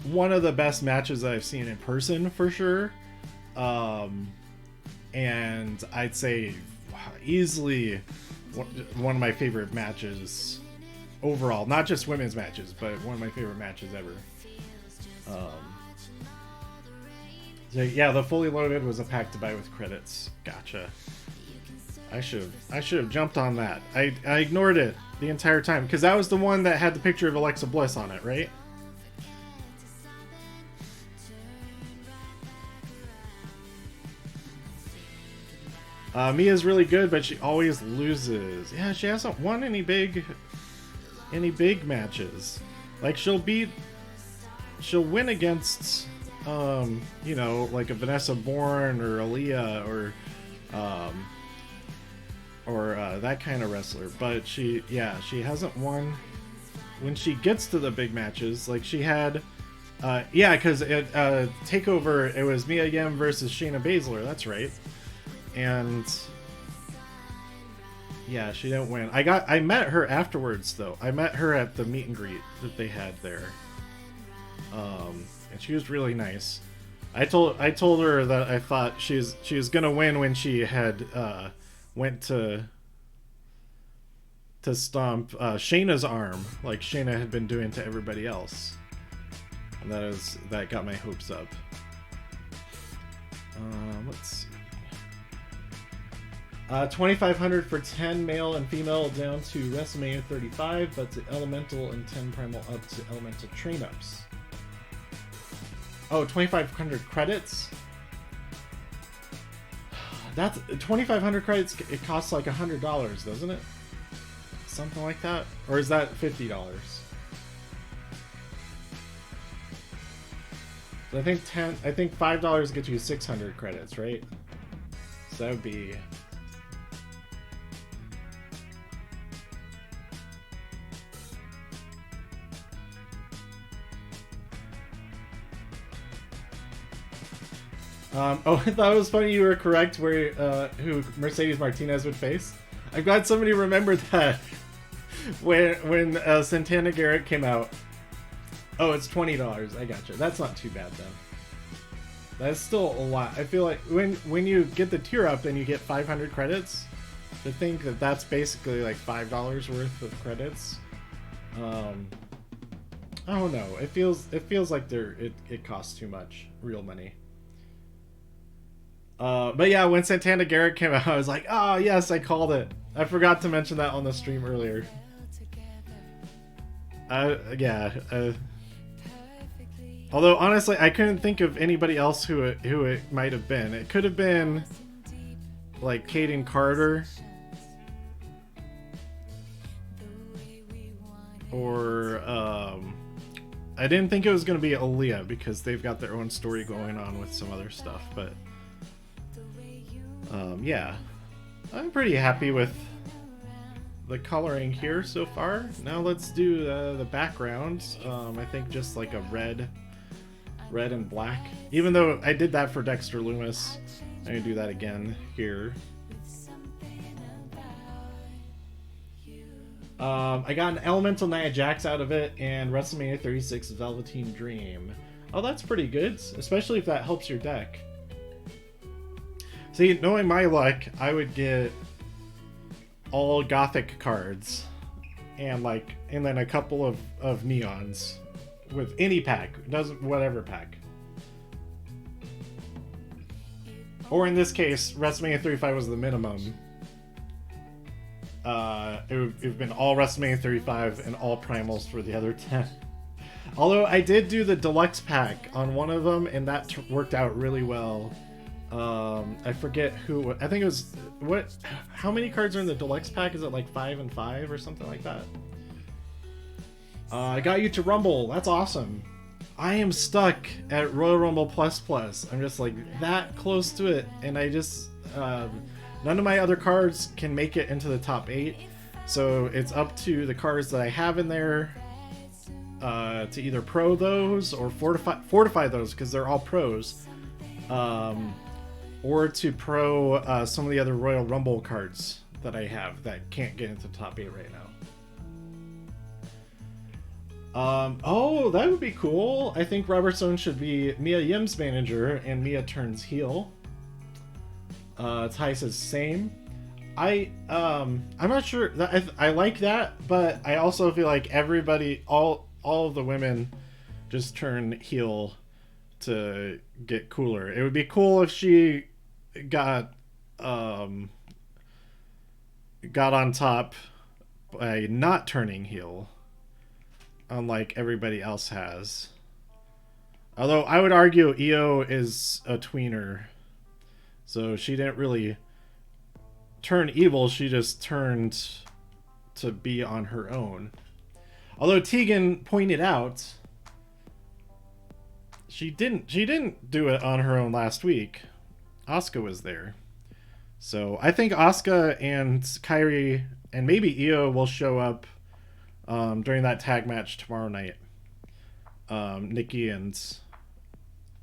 one of the best matches that I've seen in person for sure. And I'd say easily one of my favorite matches overall, not just women's matches, but one of my favorite matches ever. So yeah, the fully loaded was a pack to buy with credits. Gotcha. I should have jumped on that. I ignored it the entire time because that was the one that had the picture of Alexa Bliss on it, right? Mia's really good, but she always loses. Yeah, she hasn't won any big matches. Like she'll win against you know, like a Vanessa Bourne or Aaliyah or that kind of wrestler, but she hasn't won when she gets to the big matches. Like she had yeah, because at Takeover it was Mia Yim versus Shayna Baszler, that's right. And yeah, she didn't win. I met her afterwards though. I met her at the meet and greet that they had there. And she was really nice. I told her that I thought she was gonna win when she had went to stomp Shayna's arm like Shayna had been doing to everybody else. And that got my hopes up. Let's see. $2,500 for 10 male and female down to WrestleMania 35, but to Elemental and 10 Primal up to Elemental train-ups. Oh, 2,500 credits? That's 2,500 credits. It costs like $100, doesn't it? Something like that? Or is that $50? So I think $5 gets you 600 credits, right? So that would be... oh, I thought it was funny you were correct where who Mercedes Martinez would face. I'm glad somebody remembered that when Santana Garrett came out. Oh, it's $20. I gotcha. That's not too bad then. That's still a lot. I feel like when you get the tier up and you get 500 credits, to think that that's basically like $5 worth of credits. I don't know. It feels like it costs too much real money. But yeah, when Santana Garrett came out, I was like, oh yes, I called it. I forgot to mention that on the stream earlier. Although honestly, I couldn't think of anybody else who it might have been. It could have been like Caden Carter, or I didn't think it was going to be Aaliyah because they've got their own story going on with some other stuff. But yeah, I'm pretty happy with the coloring here so far. Now let's do the background. I think just like a red and black. Even though I did that for Dexter Loomis, I'm gonna do that again here. I got an Elemental Nia Jax out of it and WrestleMania 36 Velveteen Dream. Oh, that's pretty good, especially if that helps your deck. See, knowing my luck, I would get all Gothic cards and then a couple of Neons with any pack. It doesn't, whatever pack. Or in this case, WrestleMania 35 was the minimum. It would have been all WrestleMania 35 and all primals for the other 10. Although I did do the deluxe pack on one of them, and that worked out really well. I forget who. I think it was what? How many cards are in the deluxe pack? Is it like 5 and 5 or something like that? I got you to Rumble. That's awesome. I am stuck at Royal Rumble Plus Plus. I'm just like that close to it, and I just none of my other cards can make it into the top 8. So it's up to the cards that I have in there to either pro those or fortify those because they're all pros. Or to pro some of the other Royal Rumble cards that I have that can't get into the top 8 right now. Oh, that would be cool. I think Robert Stone should be Mia Yim's manager and Mia turns heel. Ty says same. I'm not sure. I like that, but I also feel like everybody, all of the women just turn heel to get cooler. It would be cool if she got on top by not turning heel, unlike everybody else has. Although I would argue Io is a tweener, so she didn't really turn evil, she just turned to be on her own. Although Tegan pointed out she didn't do it on her own last week. Asuka was there. So I think Asuka and Kairi and maybe Io will show up during that tag match tomorrow night. Nikki and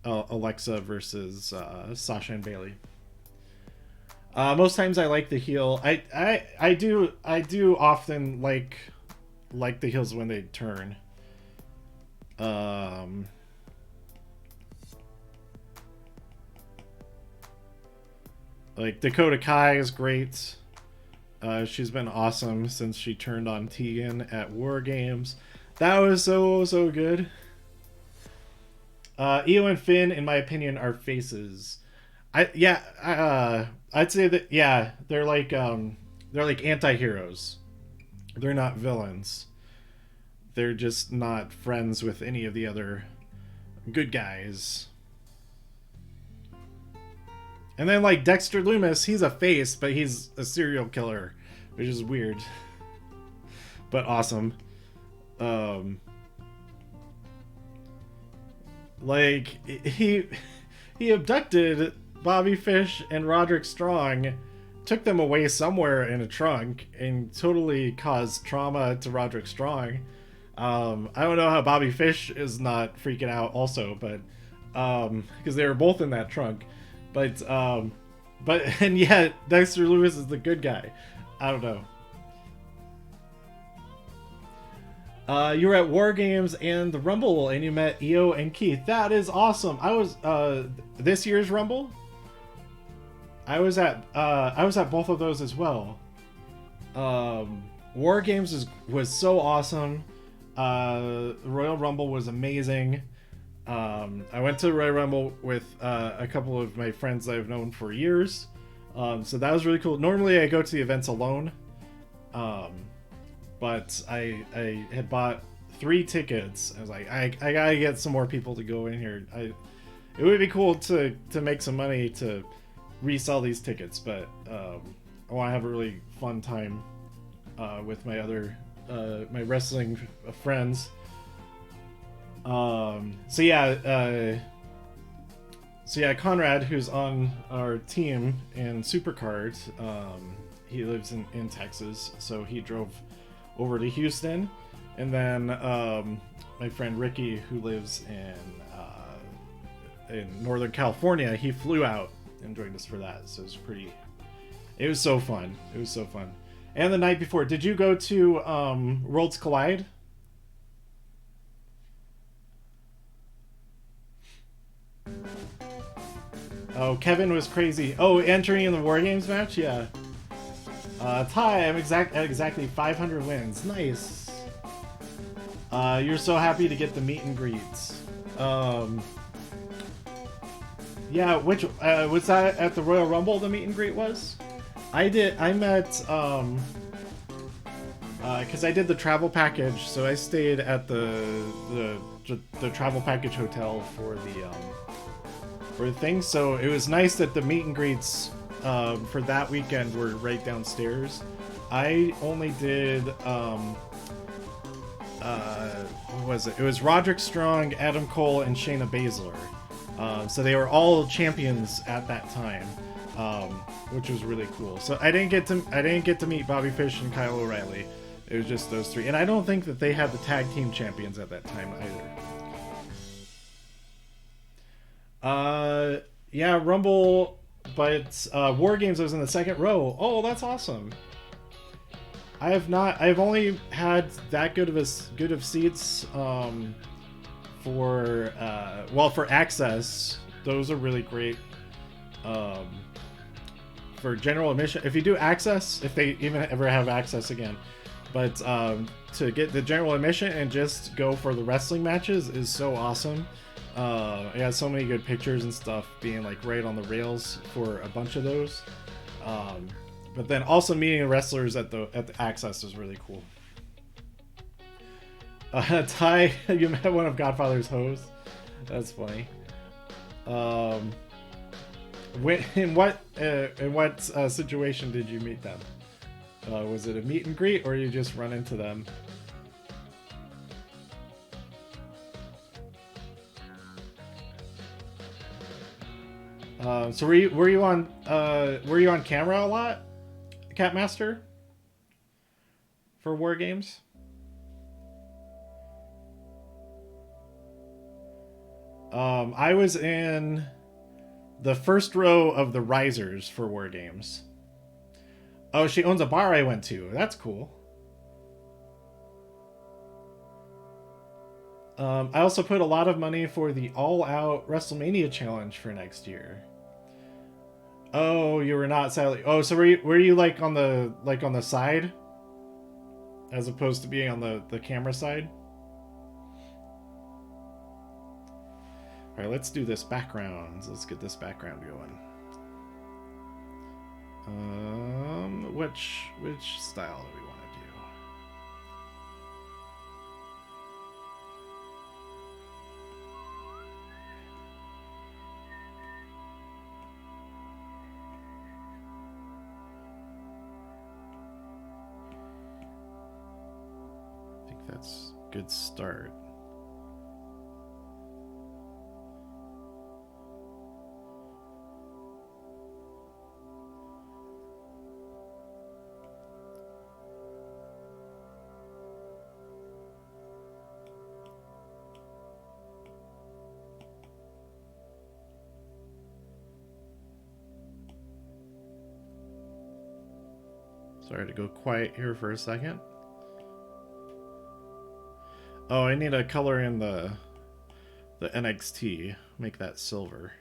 Alexa versus Sasha and Bayley. Most times I like the heel. I do often like the heels when they turn. Like Dakota Kai is great. She's been awesome since she turned on Tegan at War Games. That was so good. Io and Finn, in my opinion, are faces. I'd say that yeah, they're like anti-heroes. They're not villains. They're just not friends with any of the other good guys. And then like Dexter Loomis, he's a face, but he's a serial killer, which is weird, but awesome. Um, like he abducted Bobby Fish and Roderick Strong, took them away somewhere in a trunk, and totally caused trauma to Roderick Strong. I don't know how Bobby Fish is not freaking out also, but because they were both in that trunk. But and yet Dexter Lewis is the good guy. I don't know. You were at War Games and the Rumble, and you met Io and Keith. That is awesome. I was this year's Rumble. I was at both of those as well. War Games was so awesome. Royal Rumble was amazing. I went to Royal Rumble with a couple of my friends that I've known for years. So that was really cool. Normally I go to the events alone. But I had bought 3 tickets. I was like, I gotta get some more people to go in here. It would be cool to make some money to resell these tickets, but I want to have a really fun time with my other my wrestling friends. So yeah, Conrad, who's on our team in Supercard, he lives in Texas, so he drove over to Houston, and then my friend Ricky, who lives in Northern California, he flew out and joined us for that. So it was so fun. It was so fun. And the night before, did you go to Worlds Collide? Oh, Kevin was crazy. Oh, entering in the War Games match? Yeah. Ty, I'm at exactly 500 wins. Nice. You're so happy to get the meet and greets. Yeah, which was that at the Royal Rumble? The meet and greet was. I met because I did the travel package, so I stayed at the travel package hotel for the thing. So it was nice that the meet and greets for that weekend were right downstairs. I only did what was it? It was Roderick Strong, Adam Cole, and Shayna Baszler. So they were all champions at that time, which was really cool. So I didn't get to meet Bobby Fish and Kyle O'Reilly. It was just those 3, and I don't think that they had the tag team champions at that time either. Yeah, Rumble, but War Games was in the second row. Oh, that's awesome. I've only had that good of seats for access. Those are really great. For general admission, if you do access, if they even ever have access again, but to get the general admission and just go for the wrestling matches is so awesome. I got so many good pictures and stuff being like right on the rails for a bunch of those. But then also meeting wrestlers at the access is really cool. Ty, you met one of Godfather's hoes. That's funny. In what situation did you meet them? Was it a meet and greet, or you just run into them? So were you on camera a lot, Catmaster, for War Games? I was in the first row of the risers for War Games. Oh, she owns a bar I went to. That's cool. I also put a lot of money for the All Out WrestleMania challenge for next year. Oh, you were not sadly. Oh, so were you like on the side, as opposed to being on the camera side? All right, let's do this background. Let's get this background going. Which style do we want to do? I think that's a good start. Sorry to go quiet here for a second. Oh, I need to color in the NXT. Make that silver.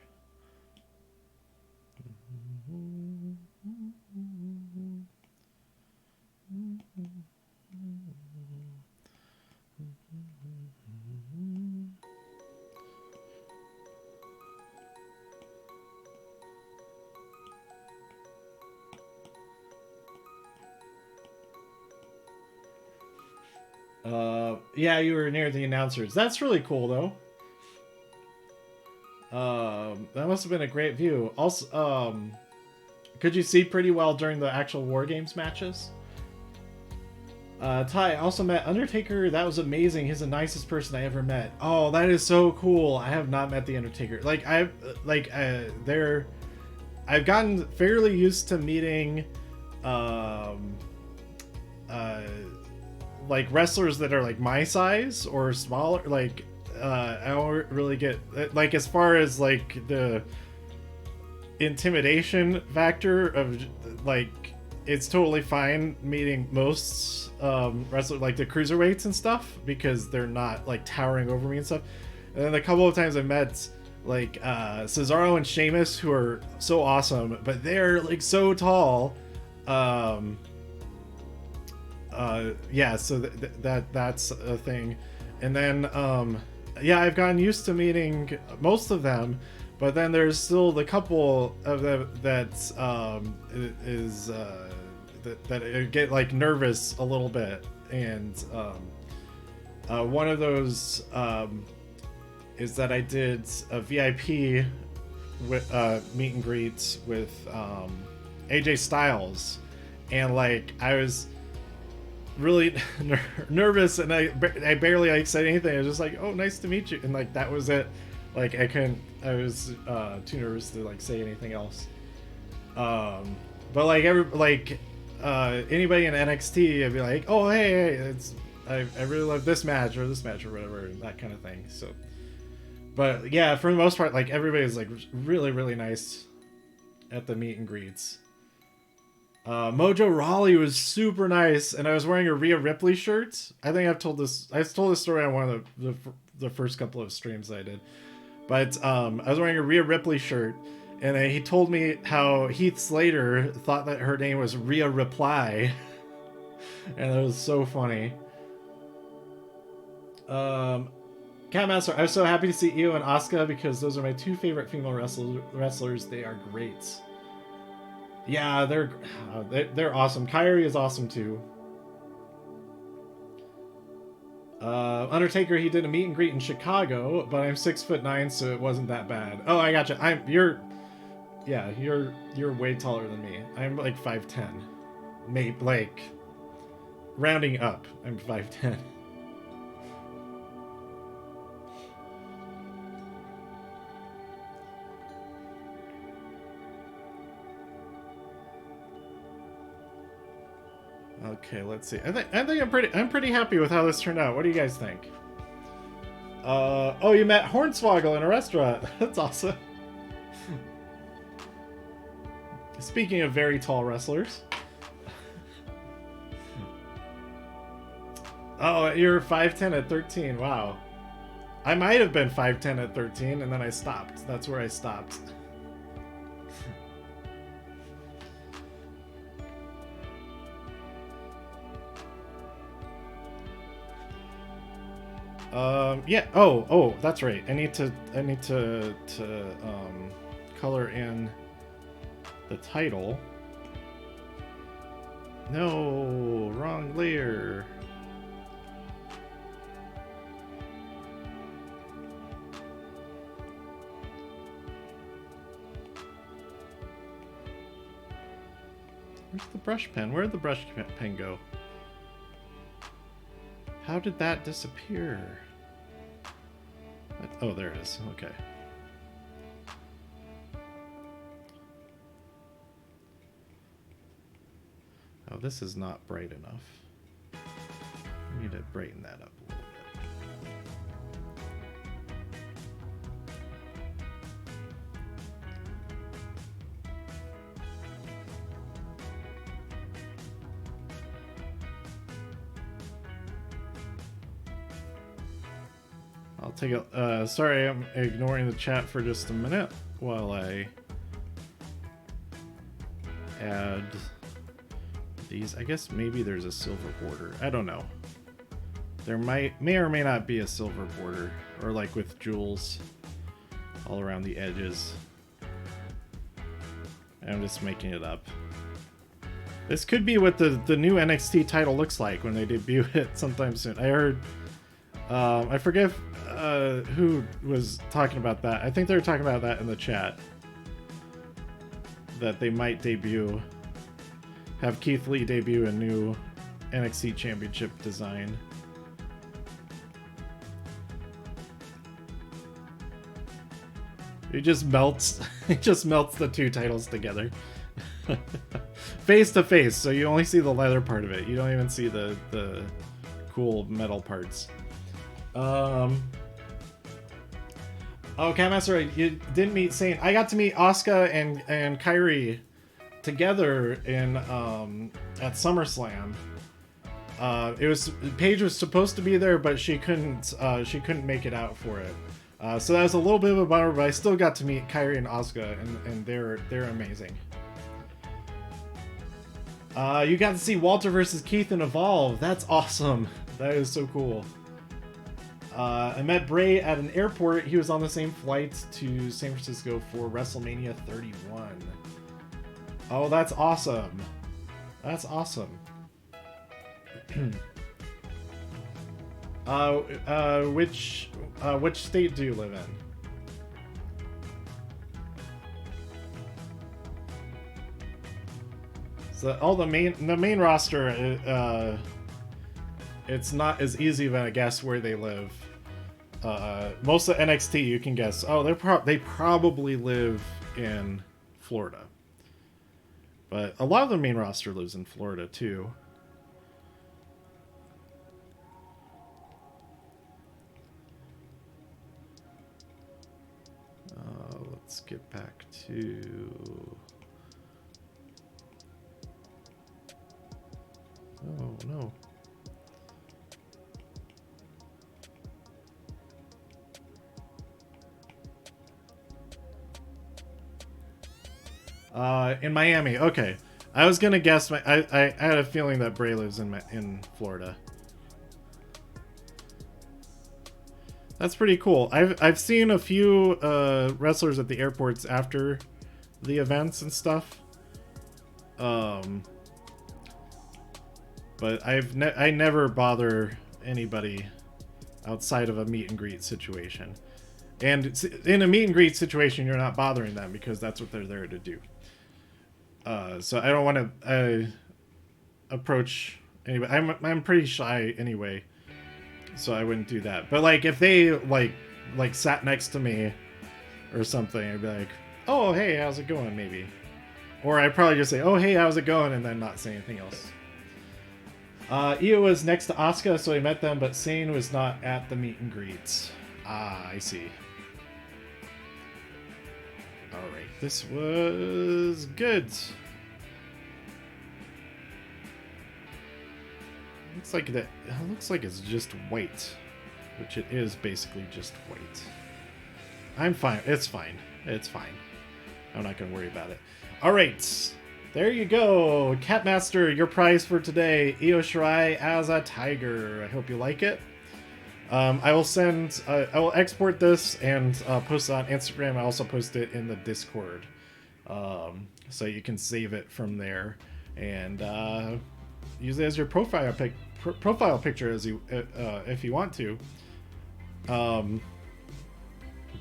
Yeah, you were near the announcers. That's really cool, though. That must have been a great view. Also, could you see pretty well during the actual War Games matches? Ty also met Undertaker. That was amazing. He's the nicest person I ever met. Oh, that is so cool. I have not met the Undertaker. I've gotten fairly used to meeting, like wrestlers that are like my size or smaller. Like, I don't really get like as far as like the intimidation factor of like it's totally fine meeting most wrestlers like the cruiserweights and stuff because they're not like towering over me and stuff. And then a couple of times I met like Cesaro and Sheamus, who are so awesome, but they're like so tall. Yeah, so that's a thing. And then yeah, I've gotten used to meeting most of them, but then there's still the couple of them that that get like nervous a little bit. And one of those is that I did a VIP with meet and greet with AJ Styles, and like I was really nervous, and I barely like said anything. I was just like, "Oh, nice to meet you," and like that was it. Like I was too nervous to like say anything else. But like anybody in NXT, I'd be like, "Oh, hey, I really love this match or whatever," and that kind of thing. So, but yeah, for the most part, like everybody's like really nice at the meet and greets. Mojo Rawley was super nice, and I was wearing a Rhea Ripley shirt. I think I've told this story on one of the first couple of streams I did. But I was wearing a Rhea Ripley shirt, and he told me how Heath Slater thought that her name was Rhea Reply, and it was so funny. Catmaster, I was so happy to see Io and Asuka because those are my two favorite female wrestlers. They are great. Yeah, they're awesome. Kyrie is awesome too. Undertaker, he did a meet and greet in Chicago, but I'm 6'9", so it wasn't that bad. Oh, I gotcha. You're way taller than me. I'm like 5'10", maybe like rounding up. I'm 5'10". Okay, let's see. I think I'm pretty happy with how this turned out. What do you guys think? Oh, you met Hornswoggle in a restaurant. That's awesome. Speaking of very tall wrestlers. Oh, you're 5'10" at 13. Wow. I might have been 5'10" at 13, and then I stopped. That's where I stopped. Yeah. Oh, that's right. I need to color in the title. No, wrong layer. Where's the brush pen? Where'd the brush pen go? How did that disappear? Oh, there it is. Okay. Oh, this is not bright enough. I need to brighten that up a little bit. I'll take a... sorry, I'm ignoring the chat for just a minute while I add these. I guess maybe there's a silver border. I don't know. There may or may not be a silver border, or like with jewels all around the edges. I'm just making it up. This could be what the new NXT title looks like when they debut it sometime soon. I heard... I forget who was talking about that. I think they were talking about that in the chat. That they might have Keith Lee debut a new NXT Championship design. It just melts. It just melts the two titles together, face to face. So you only see the leather part of it. You don't even see the cool metal parts. Oh, Catmaster, you didn't meet Saint. I got to meet Asuka and Kairi together in at SummerSlam. Paige was supposed to be there, but she couldn't make it out for it. So that was a little bit of a bummer, but I still got to meet Kairi and Asuka, and they're amazing. You got to see Walter versus Keith in Evolve. That's awesome. That is so cool. I met Bray at an airport. He was on the same flight to San Francisco for WrestleMania 31. Oh, that's awesome. That's awesome. Which state do you live in? So all the main roster, it's not as easy of a guess where they live. Most of NXT you can guess. Oh, they probably live in Florida. But a lot of the main roster lives in Florida too. Let's get back to... Oh, no. In Miami. Okay. I was gonna guess... I had a feeling that Bray lives in Florida. That's pretty cool. I've seen a few wrestlers at the airports after the events and stuff. But I never bother anybody outside of a meet and greet situation. And in a meet and greet situation, you're not bothering them because that's what they're there to do. So I don't want to approach anybody. I'm pretty shy anyway. So I wouldn't do that. But like if they like sat next to me or something, I'd be like, "Oh, hey, how's it going?" maybe. Or I'd probably just say, "Oh, hey, how's it going?" and then not say anything else. Io was next to Asuka, so he met them, but Sane was not at the meet and greets. Ah, I see. Alright, this was good. Looks like it's just white, which it is basically just white. I'm fine. It's fine. It's fine. I'm not gonna worry about it. All right, there you go, Catmaster. Your prize for today: Io Shirai as a tiger. I hope you like it. I will export this and post it on Instagram. I also post it in the Discord, so you can save it from there. And use it as your profile picture as you if you want to.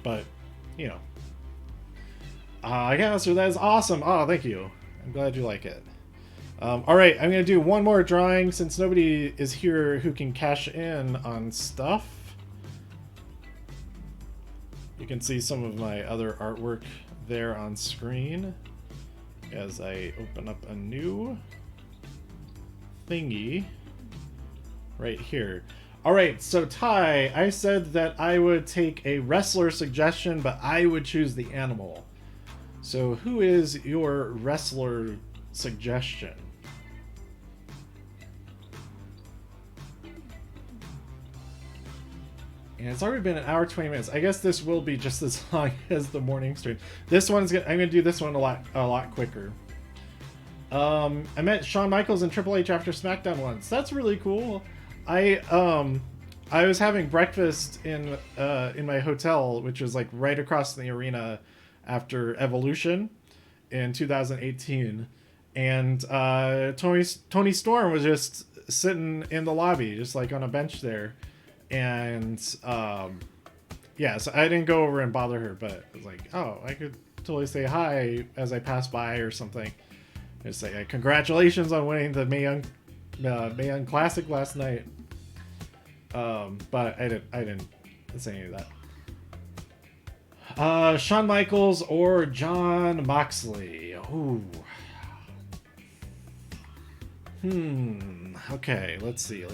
But you know, yeah, so that is awesome. Oh, thank you. I'm glad you like it. All right, I'm gonna do one more drawing since nobody is here who can cash in on stuff. You can see some of my other artwork there on screen as I open up a new thingy right here. All right, so Ty, I said that I would take a wrestler suggestion, but I would choose the animal. So who is your wrestler suggestion? And it's already been an hour 20 minutes. I guess this will be just as long as the morning stream. This one's I'm gonna do this one a lot quicker. I met Shawn Michaels and Triple H after SmackDown once. That's really cool. I was having breakfast in my hotel, which was like right across the arena after Evolution in 2018, and Tony Storm was just sitting in the lobby, just like on a bench there. And yeah, so I didn't go over and bother her, but I was like, oh, I could totally say hi as I pass by or something. Just say congratulations on winning the Mae Young Classic last night. But I didn't say any of that. Shawn Michaels or Jon Moxley? Ooh. Okay, let's see.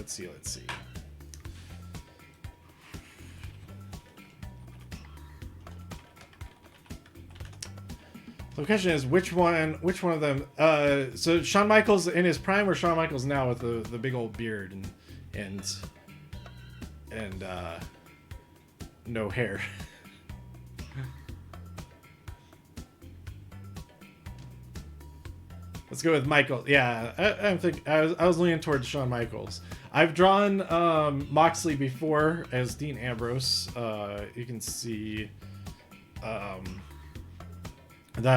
The question is which one of them? So Shawn Michaels in his prime or Shawn Michaels now with the big old beard and no hair. Let's go with Michael. Yeah, I was leaning towards Shawn Michaels. I've drawn Moxley before as Dean Ambrose. You can see that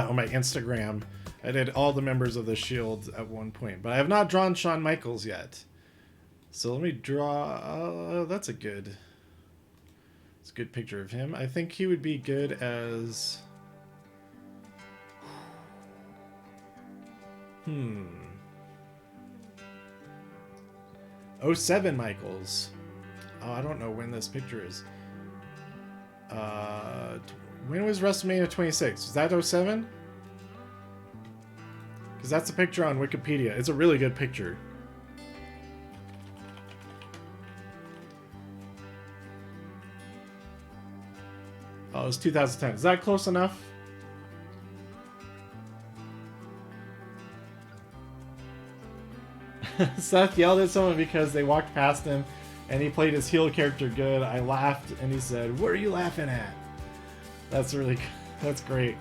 on my Instagram. I did all the members of the Shield at one point, but I have not drawn Shawn Michaels yet. So let me draw. That's a good picture of him. I think he would be good as. 07 Michaels. Oh, I don't know when this picture is. When was WrestleMania 26? Was that 07? Because that's a picture on Wikipedia. It's a really good picture. Oh, it was 2010. Is that close enough? Seth yelled at someone because they walked past him and he played his heel character good. I laughed and he said, "What are you laughing at?" That's really good. That's great.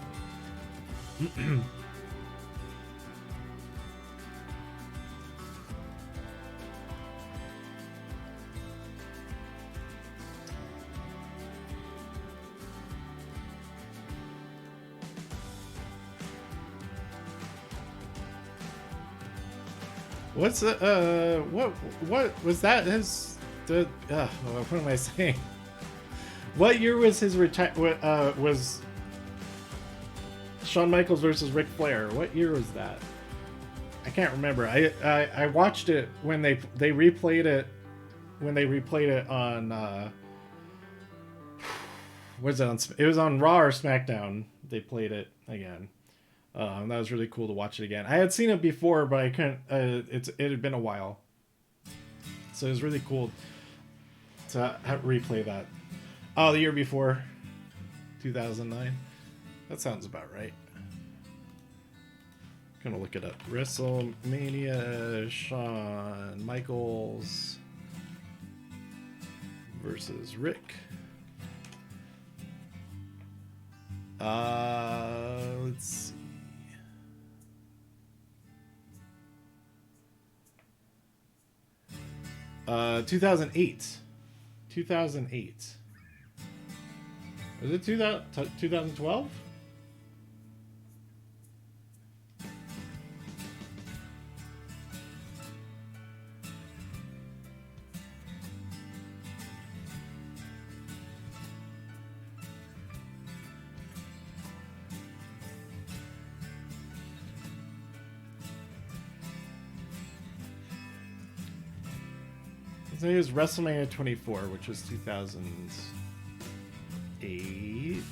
What's what was that? What am I saying? What year was his was Shawn Michaels versus Ric Flair? What year was that? I can't remember. I watched it when they replayed it on was it on? It was on Raw or SmackDown. They played it again. That was really cool to watch it again. I had seen it before, but I couldn't. It had been a while, so it was really cool to replay that. Oh, the year before, 2009. That sounds about right. Gonna look it up. WrestleMania Shawn Michaels versus Rick. Let's see. 2008. 2008. Was it 2012? it was WrestleMania 24, which was 2008. Did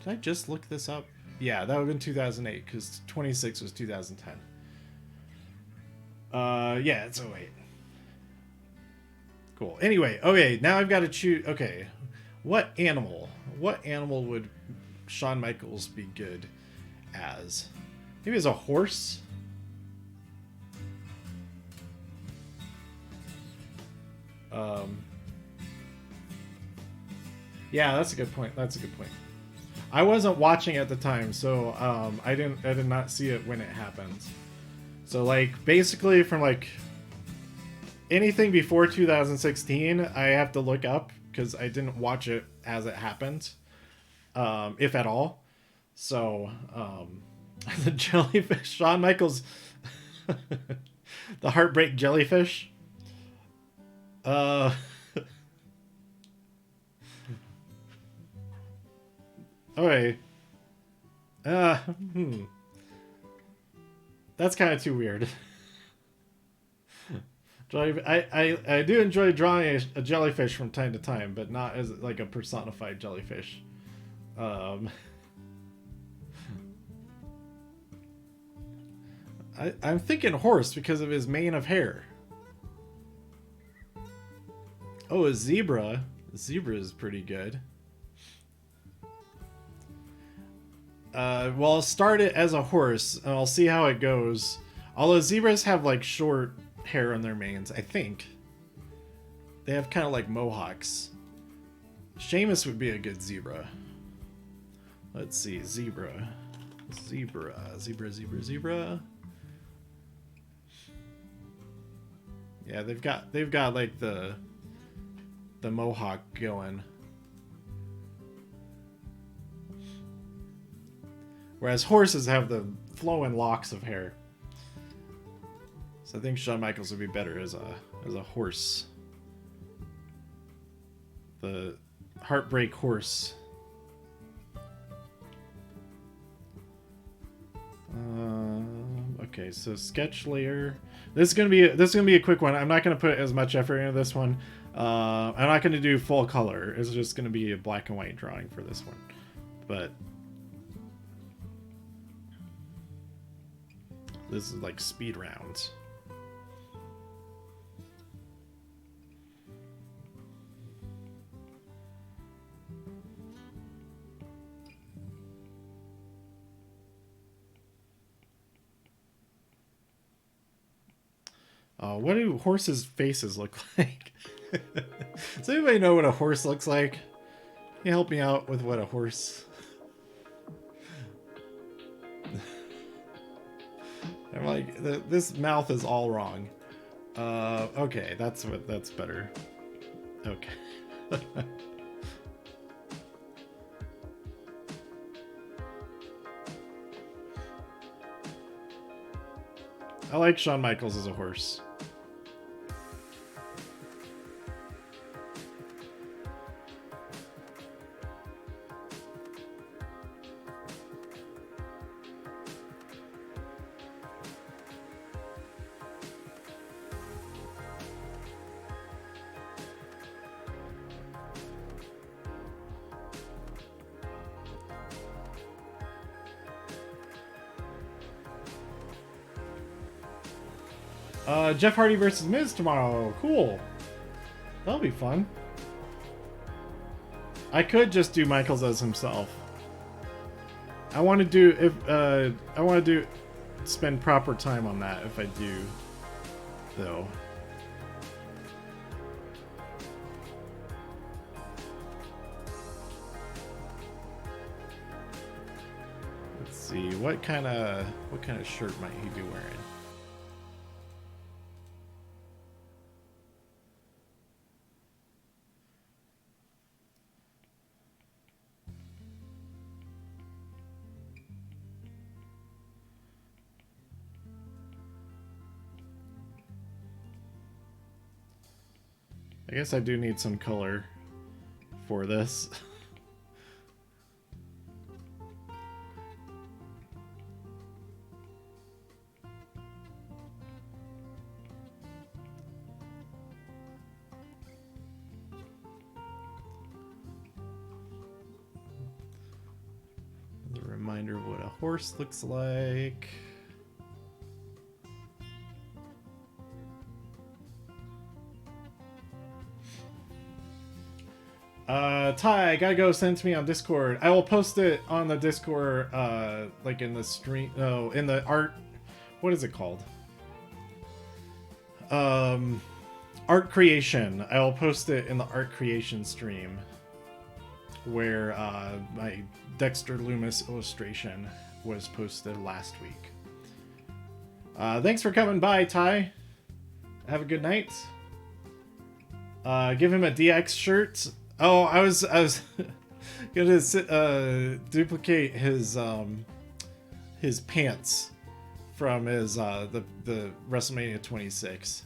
I just look this up? Yeah, that would have been 2008 because 26 was 2010. Yeah, it's 08. Cool. Anyway, okay, now I've got to choose. Okay, what animal would Shawn Michaels be good as? Maybe as a horse? Yeah, that's a good point. That's a good point. I wasn't watching at the time, so I did not see it when it happened. So like basically from like anything before 2016, I have to look up because I didn't watch it as it happened, if at all. So the jellyfish, Shawn Michaels, the heartbreak jellyfish. Okay. That's kind of too weird. I do enjoy drawing a jellyfish from time to time, but not as like a personified jellyfish. I'm thinking horse because of his mane of hair. Oh, a zebra. A zebra is pretty good. Well, I'll start it as a horse, and I'll see how it goes. Although zebras have like short hair on their manes, I think. They have kind of like mohawks. Sheamus would be a good zebra. Let's see, zebra. Zebra. Yeah, they've got like the mohawk going. Whereas horses have the flowing locks of hair. So I think Shawn Michaels would be better as a horse. The heartbreak horse. Okay, so sketch layer. This is gonna be a quick one. I'm not gonna put as much effort into this one. I'm not gonna do full color. It's just gonna be a black and white drawing for this one. But this is like speed rounds. What do horses' faces look like? Does anybody know what a horse looks like? Can you help me out with what a horse... I'm like, this mouth is all wrong. Okay, that's better. Okay. I like Shawn Michaels as a horse. Jeff Hardy versus Miz tomorrow. Cool. That'll be fun. I could just do Michaels as himself. I want to do spend proper time on that if I do, though. Let's see, what kind of shirt might he be wearing? I guess I do need some color for this. reminder of what a horse looks like. Ty, I gotta go. Send to me on Discord. I will post it on the Discord, like in the stream. No, in the art. What is it called? Art creation. I will post it in the art creation stream, where my Dexter Loomis illustration was posted last week. Thanks for coming by, Ty. Have a good night. Give him a DX shirt. Oh, I was gonna duplicate his pants from his the WrestleMania 26,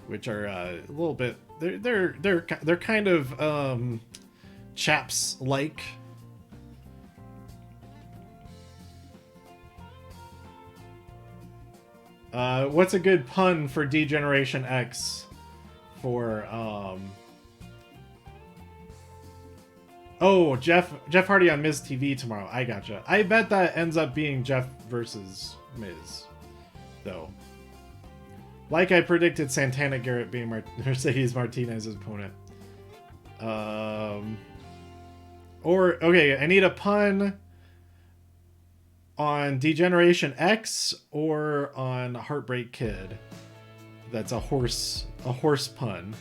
which are a little bit they're kind of chaps like. What's a good pun for D-Generation X? For oh, Jeff Hardy on Miz TV tomorrow. I gotcha. I bet that ends up being Jeff versus Miz, though. Like I predicted, Santana Garrett being Mercedes Martinez's opponent. Or okay, I need a pun on D-Generation X or on Heartbreak Kid. That's a horse pun.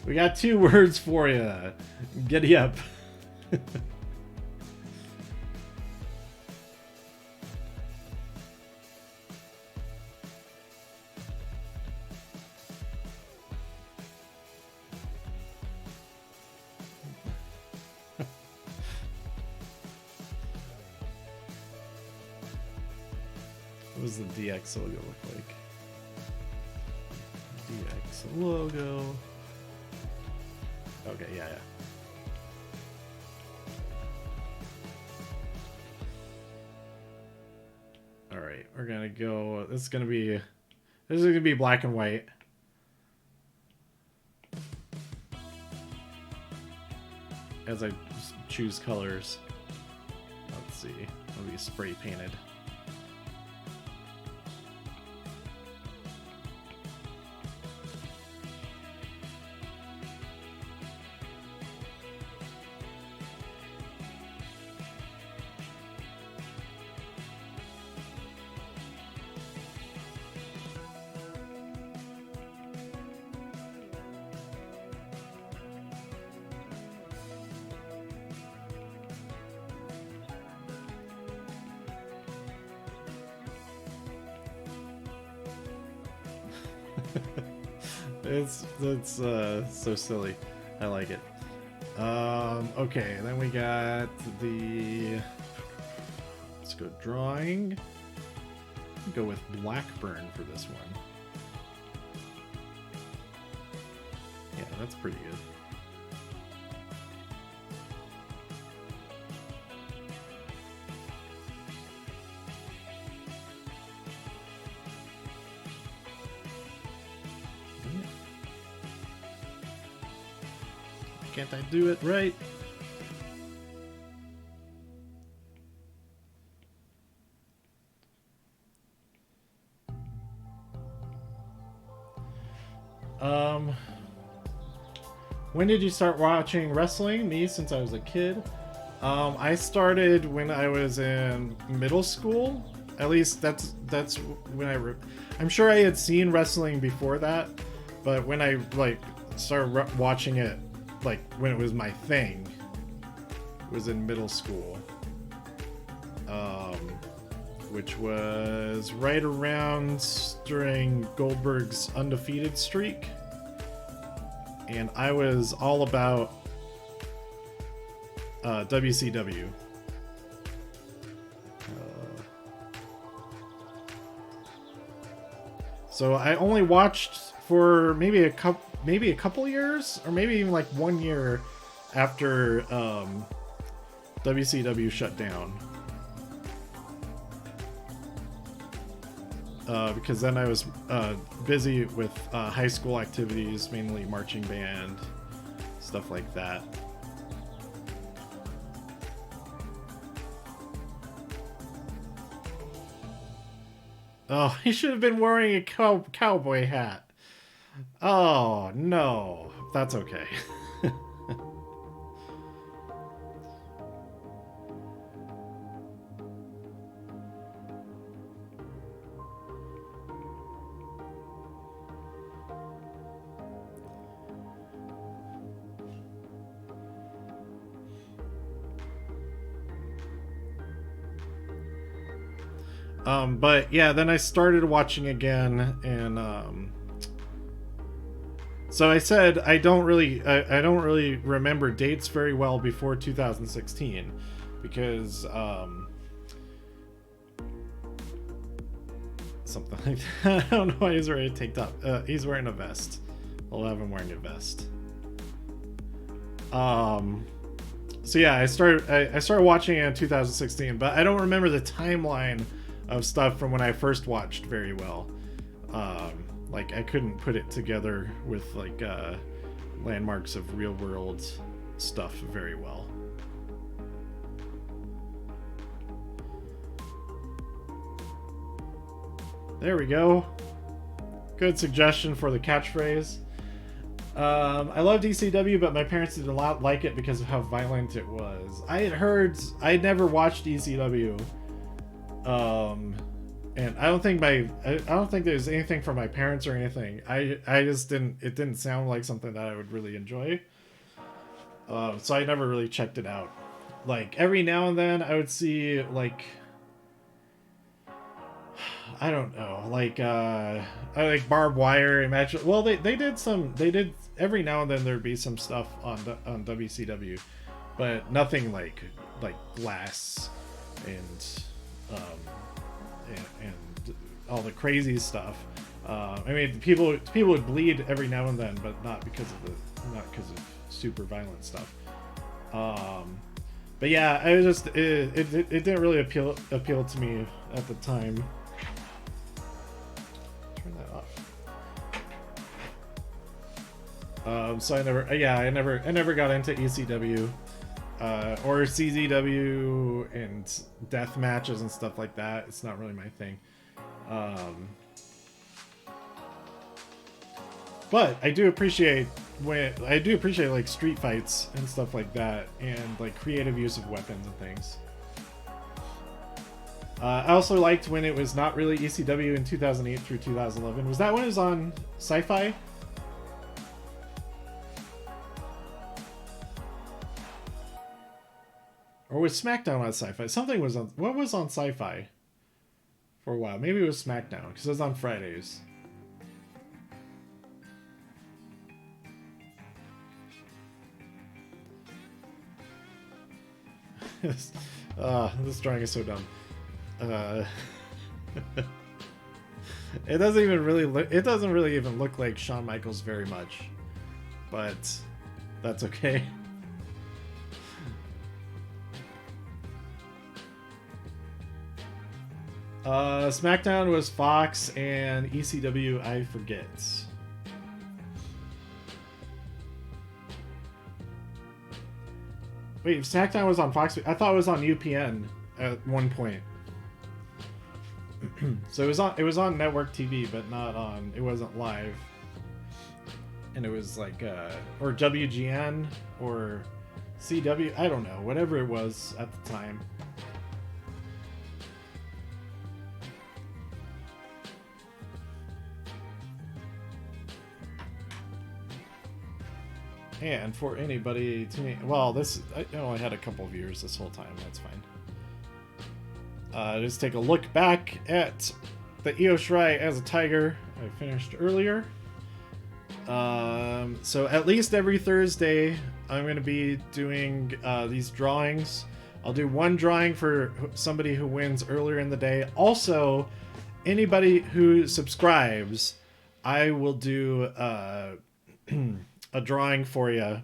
We got 2 words for you. Giddy up. What does the DX logo look like? DX logo. Okay, yeah. All right, we're gonna go. This is gonna be black and white. As I choose colors. Let's see. It'll be spray painted. It's so silly. I like it. Okay, then we got the. Let's go drawing. Go with Blackburn for this one. Yeah, that's pretty good. Can't I do it right? When did you start watching wrestling? Me, since I was a kid. I started when I was in middle school. At least that's when I'm sure I had seen wrestling before that, but when I started watching it, like when it was my thing, was in middle school, which was right around during Goldberg's undefeated streak, and I was all about WCW. So I only watched for maybe a couple maybe a couple years, or maybe even like 1 year after WCW shut down. Because then I was busy with high school activities, mainly marching band, stuff like that. Oh, he should have been wearing a cowboy hat. Oh, no. That's okay. But yeah, then I started watching again, and so I said I don't really remember dates very well before 2016, because something like that. I don't know why he's wearing a tank top. He's wearing a vest. I'll have him wearing a vest. So yeah, I started watching it in 2016, but I don't remember the timeline of stuff from when I first watched very well. Like I couldn't put it together with like landmarks of real world stuff very well. There we go. Good suggestion for the catchphrase. I love ECW, but my parents did not like it because of how violent it was. I had never watched ECW. And I don't think there's anything from my parents or anything. I just didn't, it didn't sound like something that I would really enjoy. So I never really checked it out. Like every now and then I would see like, I don't know, like I like barbed wire. Imagine, well, they did every now and then there'd be some stuff on WCW, but nothing like glass and all the crazy stuff. I mean, people would bleed every now and then, but not because of super violent stuff. But yeah, it didn't really appeal to me at the time. Turn that off. So I never got into ECW. Or CZW and death matches and stuff like that. It's not really my thing. But I do appreciate like street fights and stuff like that, and like creative use of weapons and things. I also liked when it was not really ECW in 2008 through 2011. Was that when it was on Sci-Fi? Or was SmackDown on Sci-Fi? Something was on... What was on Sci-Fi for a while? Maybe it was SmackDown, because it was on Fridays. This drawing is so dumb. It doesn't really even look like Shawn Michaels very much, but that's okay. SmackDown was Fox, and ECW I forget. Wait, SmackDown was on Fox. I thought it was on UPN at one point. So it was on network TV, but not on. It wasn't live. And it was like or WGN or CW. I don't know. Whatever it was at the time. And for anybody to me, well, I only had a couple of viewers this whole time. That's fine. Just take a look back at the Io Shirai as a tiger I finished earlier. So at least every Thursday, I'm going to be doing these drawings. I'll do one drawing for somebody who wins earlier in the day. Also, anybody who subscribes, I will do a drawing for you.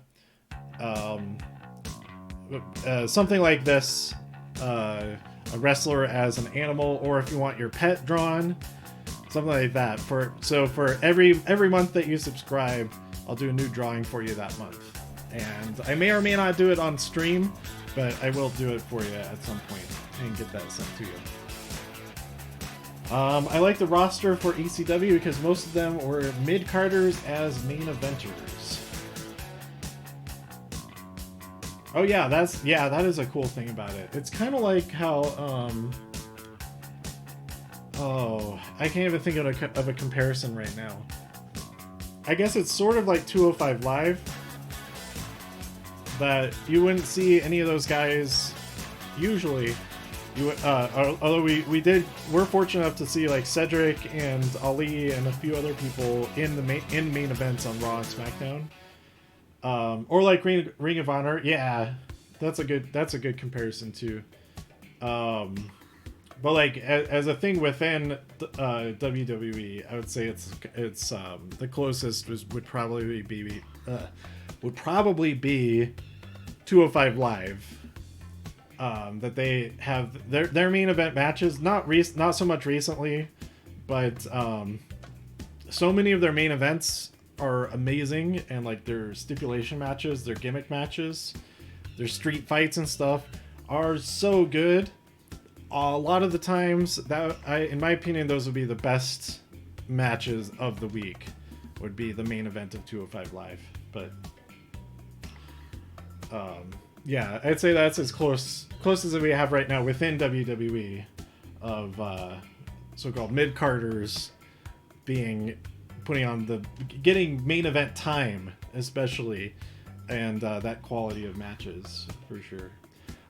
Something like this, a wrestler as an animal, or if you want your pet drawn, something like that. For every month that you subscribe, I'll do a new drawing for you that month. And I may or may not do it on stream, but I will do it for you at some point and get that sent to you. I like the roster for ECW because most of them were mid-carders as main eventers. Oh yeah, that is a cool thing about it. It's kind of like how I can't even think of a comparison right now. I guess it's sort of like 205 Live, that you wouldn't see any of those guys usually. Although we're fortunate enough to see like Cedric and Ali and a few other people in main events on Raw and SmackDown, or like Ring of Honor. Yeah, that's a good comparison too. But like as a thing within WWE, I would say it's the closest would probably be 205 Live. That they have their main event matches, not so much recently, but so many of their main events are amazing, and like their stipulation matches, their gimmick matches, their street fights and stuff are so good. A lot of the times, in my opinion, those would be the best matches of the week. Would be the main event of 205 Live, but yeah, I'd say that's as close as we have right now within WWE of so-called mid-carders getting main event time, especially, and that quality of matches for sure.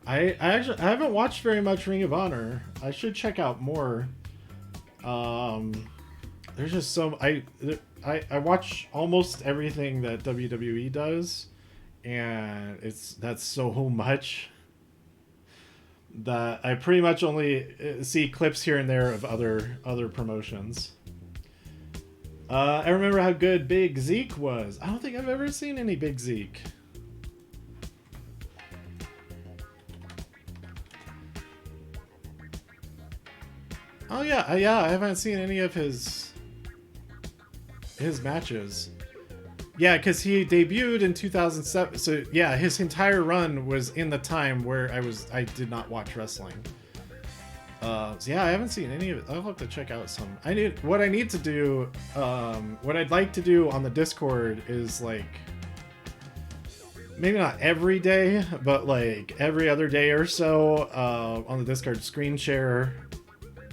I haven't watched very much Ring of Honor. I should check out more. There's just so I watch almost everything that WWE does, and that's so much that I pretty much only see clips here and there of other promotions. I remember how good Big Zeke was. I don't think I've ever seen any Big Zeke. Oh yeah, I haven't seen any of his matches. Yeah, because he debuted in 2007. So yeah, his entire run was in the time where I did not watch wrestling. So yeah, I haven't seen any of it. I'll have to check out some. What I'd like to do on the Discord is like, maybe not every day, but like every other day or so, on the Discord, screen share,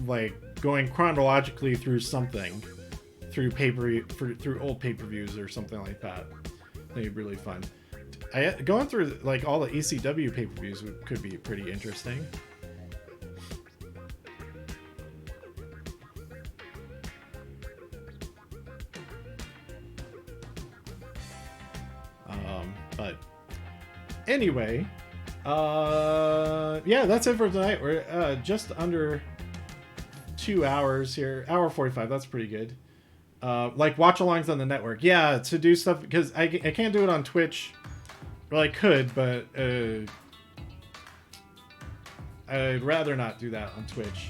like going chronologically through something, through old pay-per-views or something like that. I think it'd be really fun. Going through like all the ECW pay-per-views could be pretty interesting. But anyway, yeah, that's it for tonight. We're just under 2 hours here. Hour 45, that's pretty good. Like watch-alongs on the network. Yeah, to do stuff, because I can't do it on Twitch. Well, I could, but I'd rather not do that on Twitch.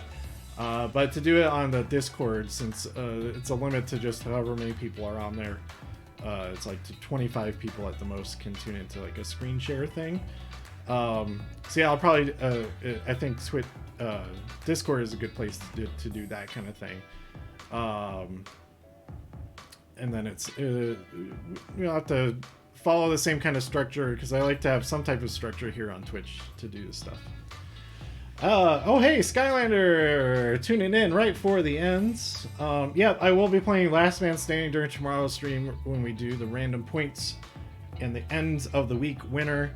But to do it on the Discord, since it's a limit to just however many people are on there. It's like 25 people at the most can tune into like a screen share thing. So yeah, I'll probably I think Discord is a good place to do that kind of thing. And then it's we'll have to follow the same kind of structure, because I like to have some type of structure here on Twitch to do this stuff. Oh hey, Skylander, tuning in right for the ends. Yeah, I will be playing Last Man Standing during tomorrow's stream when we do the random points and the ends of the week winner.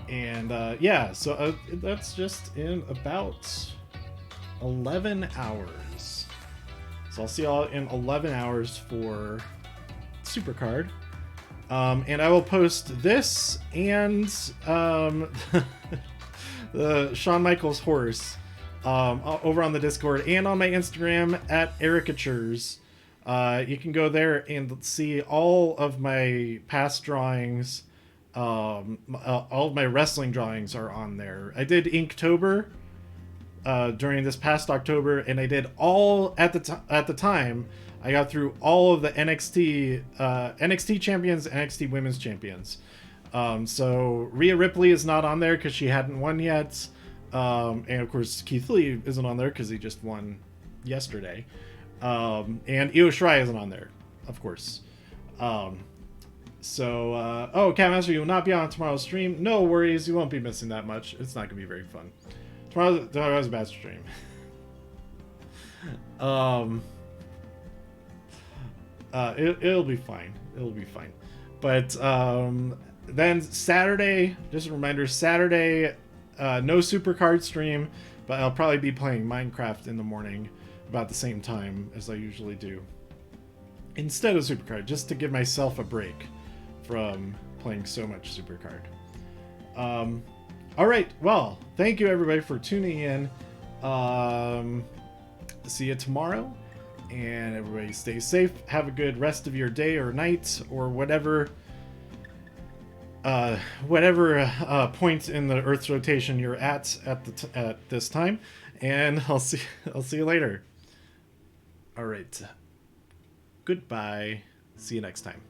Yeah, so that's just in about 11 hours. So I'll see y'all in 11 hours for Supercard. And I will post this and the Shawn Michaels horse over on the Discord and on my Instagram at Ericatures. You can go there and see all of my past drawings. All of my wrestling drawings are on there. I did Inktober during this past October, and I did all at the time. I got through all of the NXT champions, NXT Women's champions. So Rhea Ripley is not on there because she hadn't won yet, and of course Keith Lee isn't on there because he just won yesterday, and Io Shirai isn't on there, of course. Oh, Catmaster, you will not be on tomorrow's stream. No worries, you won't be missing that much. It's not gonna be very fun. Tomorrow's a bad stream. It'll be fine. It'll be fine. But then Saturday, just a reminder, Saturday, no Supercard stream, but I'll probably be playing Minecraft in the morning about the same time as I usually do. Instead of Supercard, just to give myself a break from playing so much Supercard. All right, well, thank you everybody for tuning in. See you tomorrow, and everybody stay safe. Have a good rest of your day or night or whatever point in the Earth's rotation you're at this time, and I'll see you later. All right, goodbye. See you next time.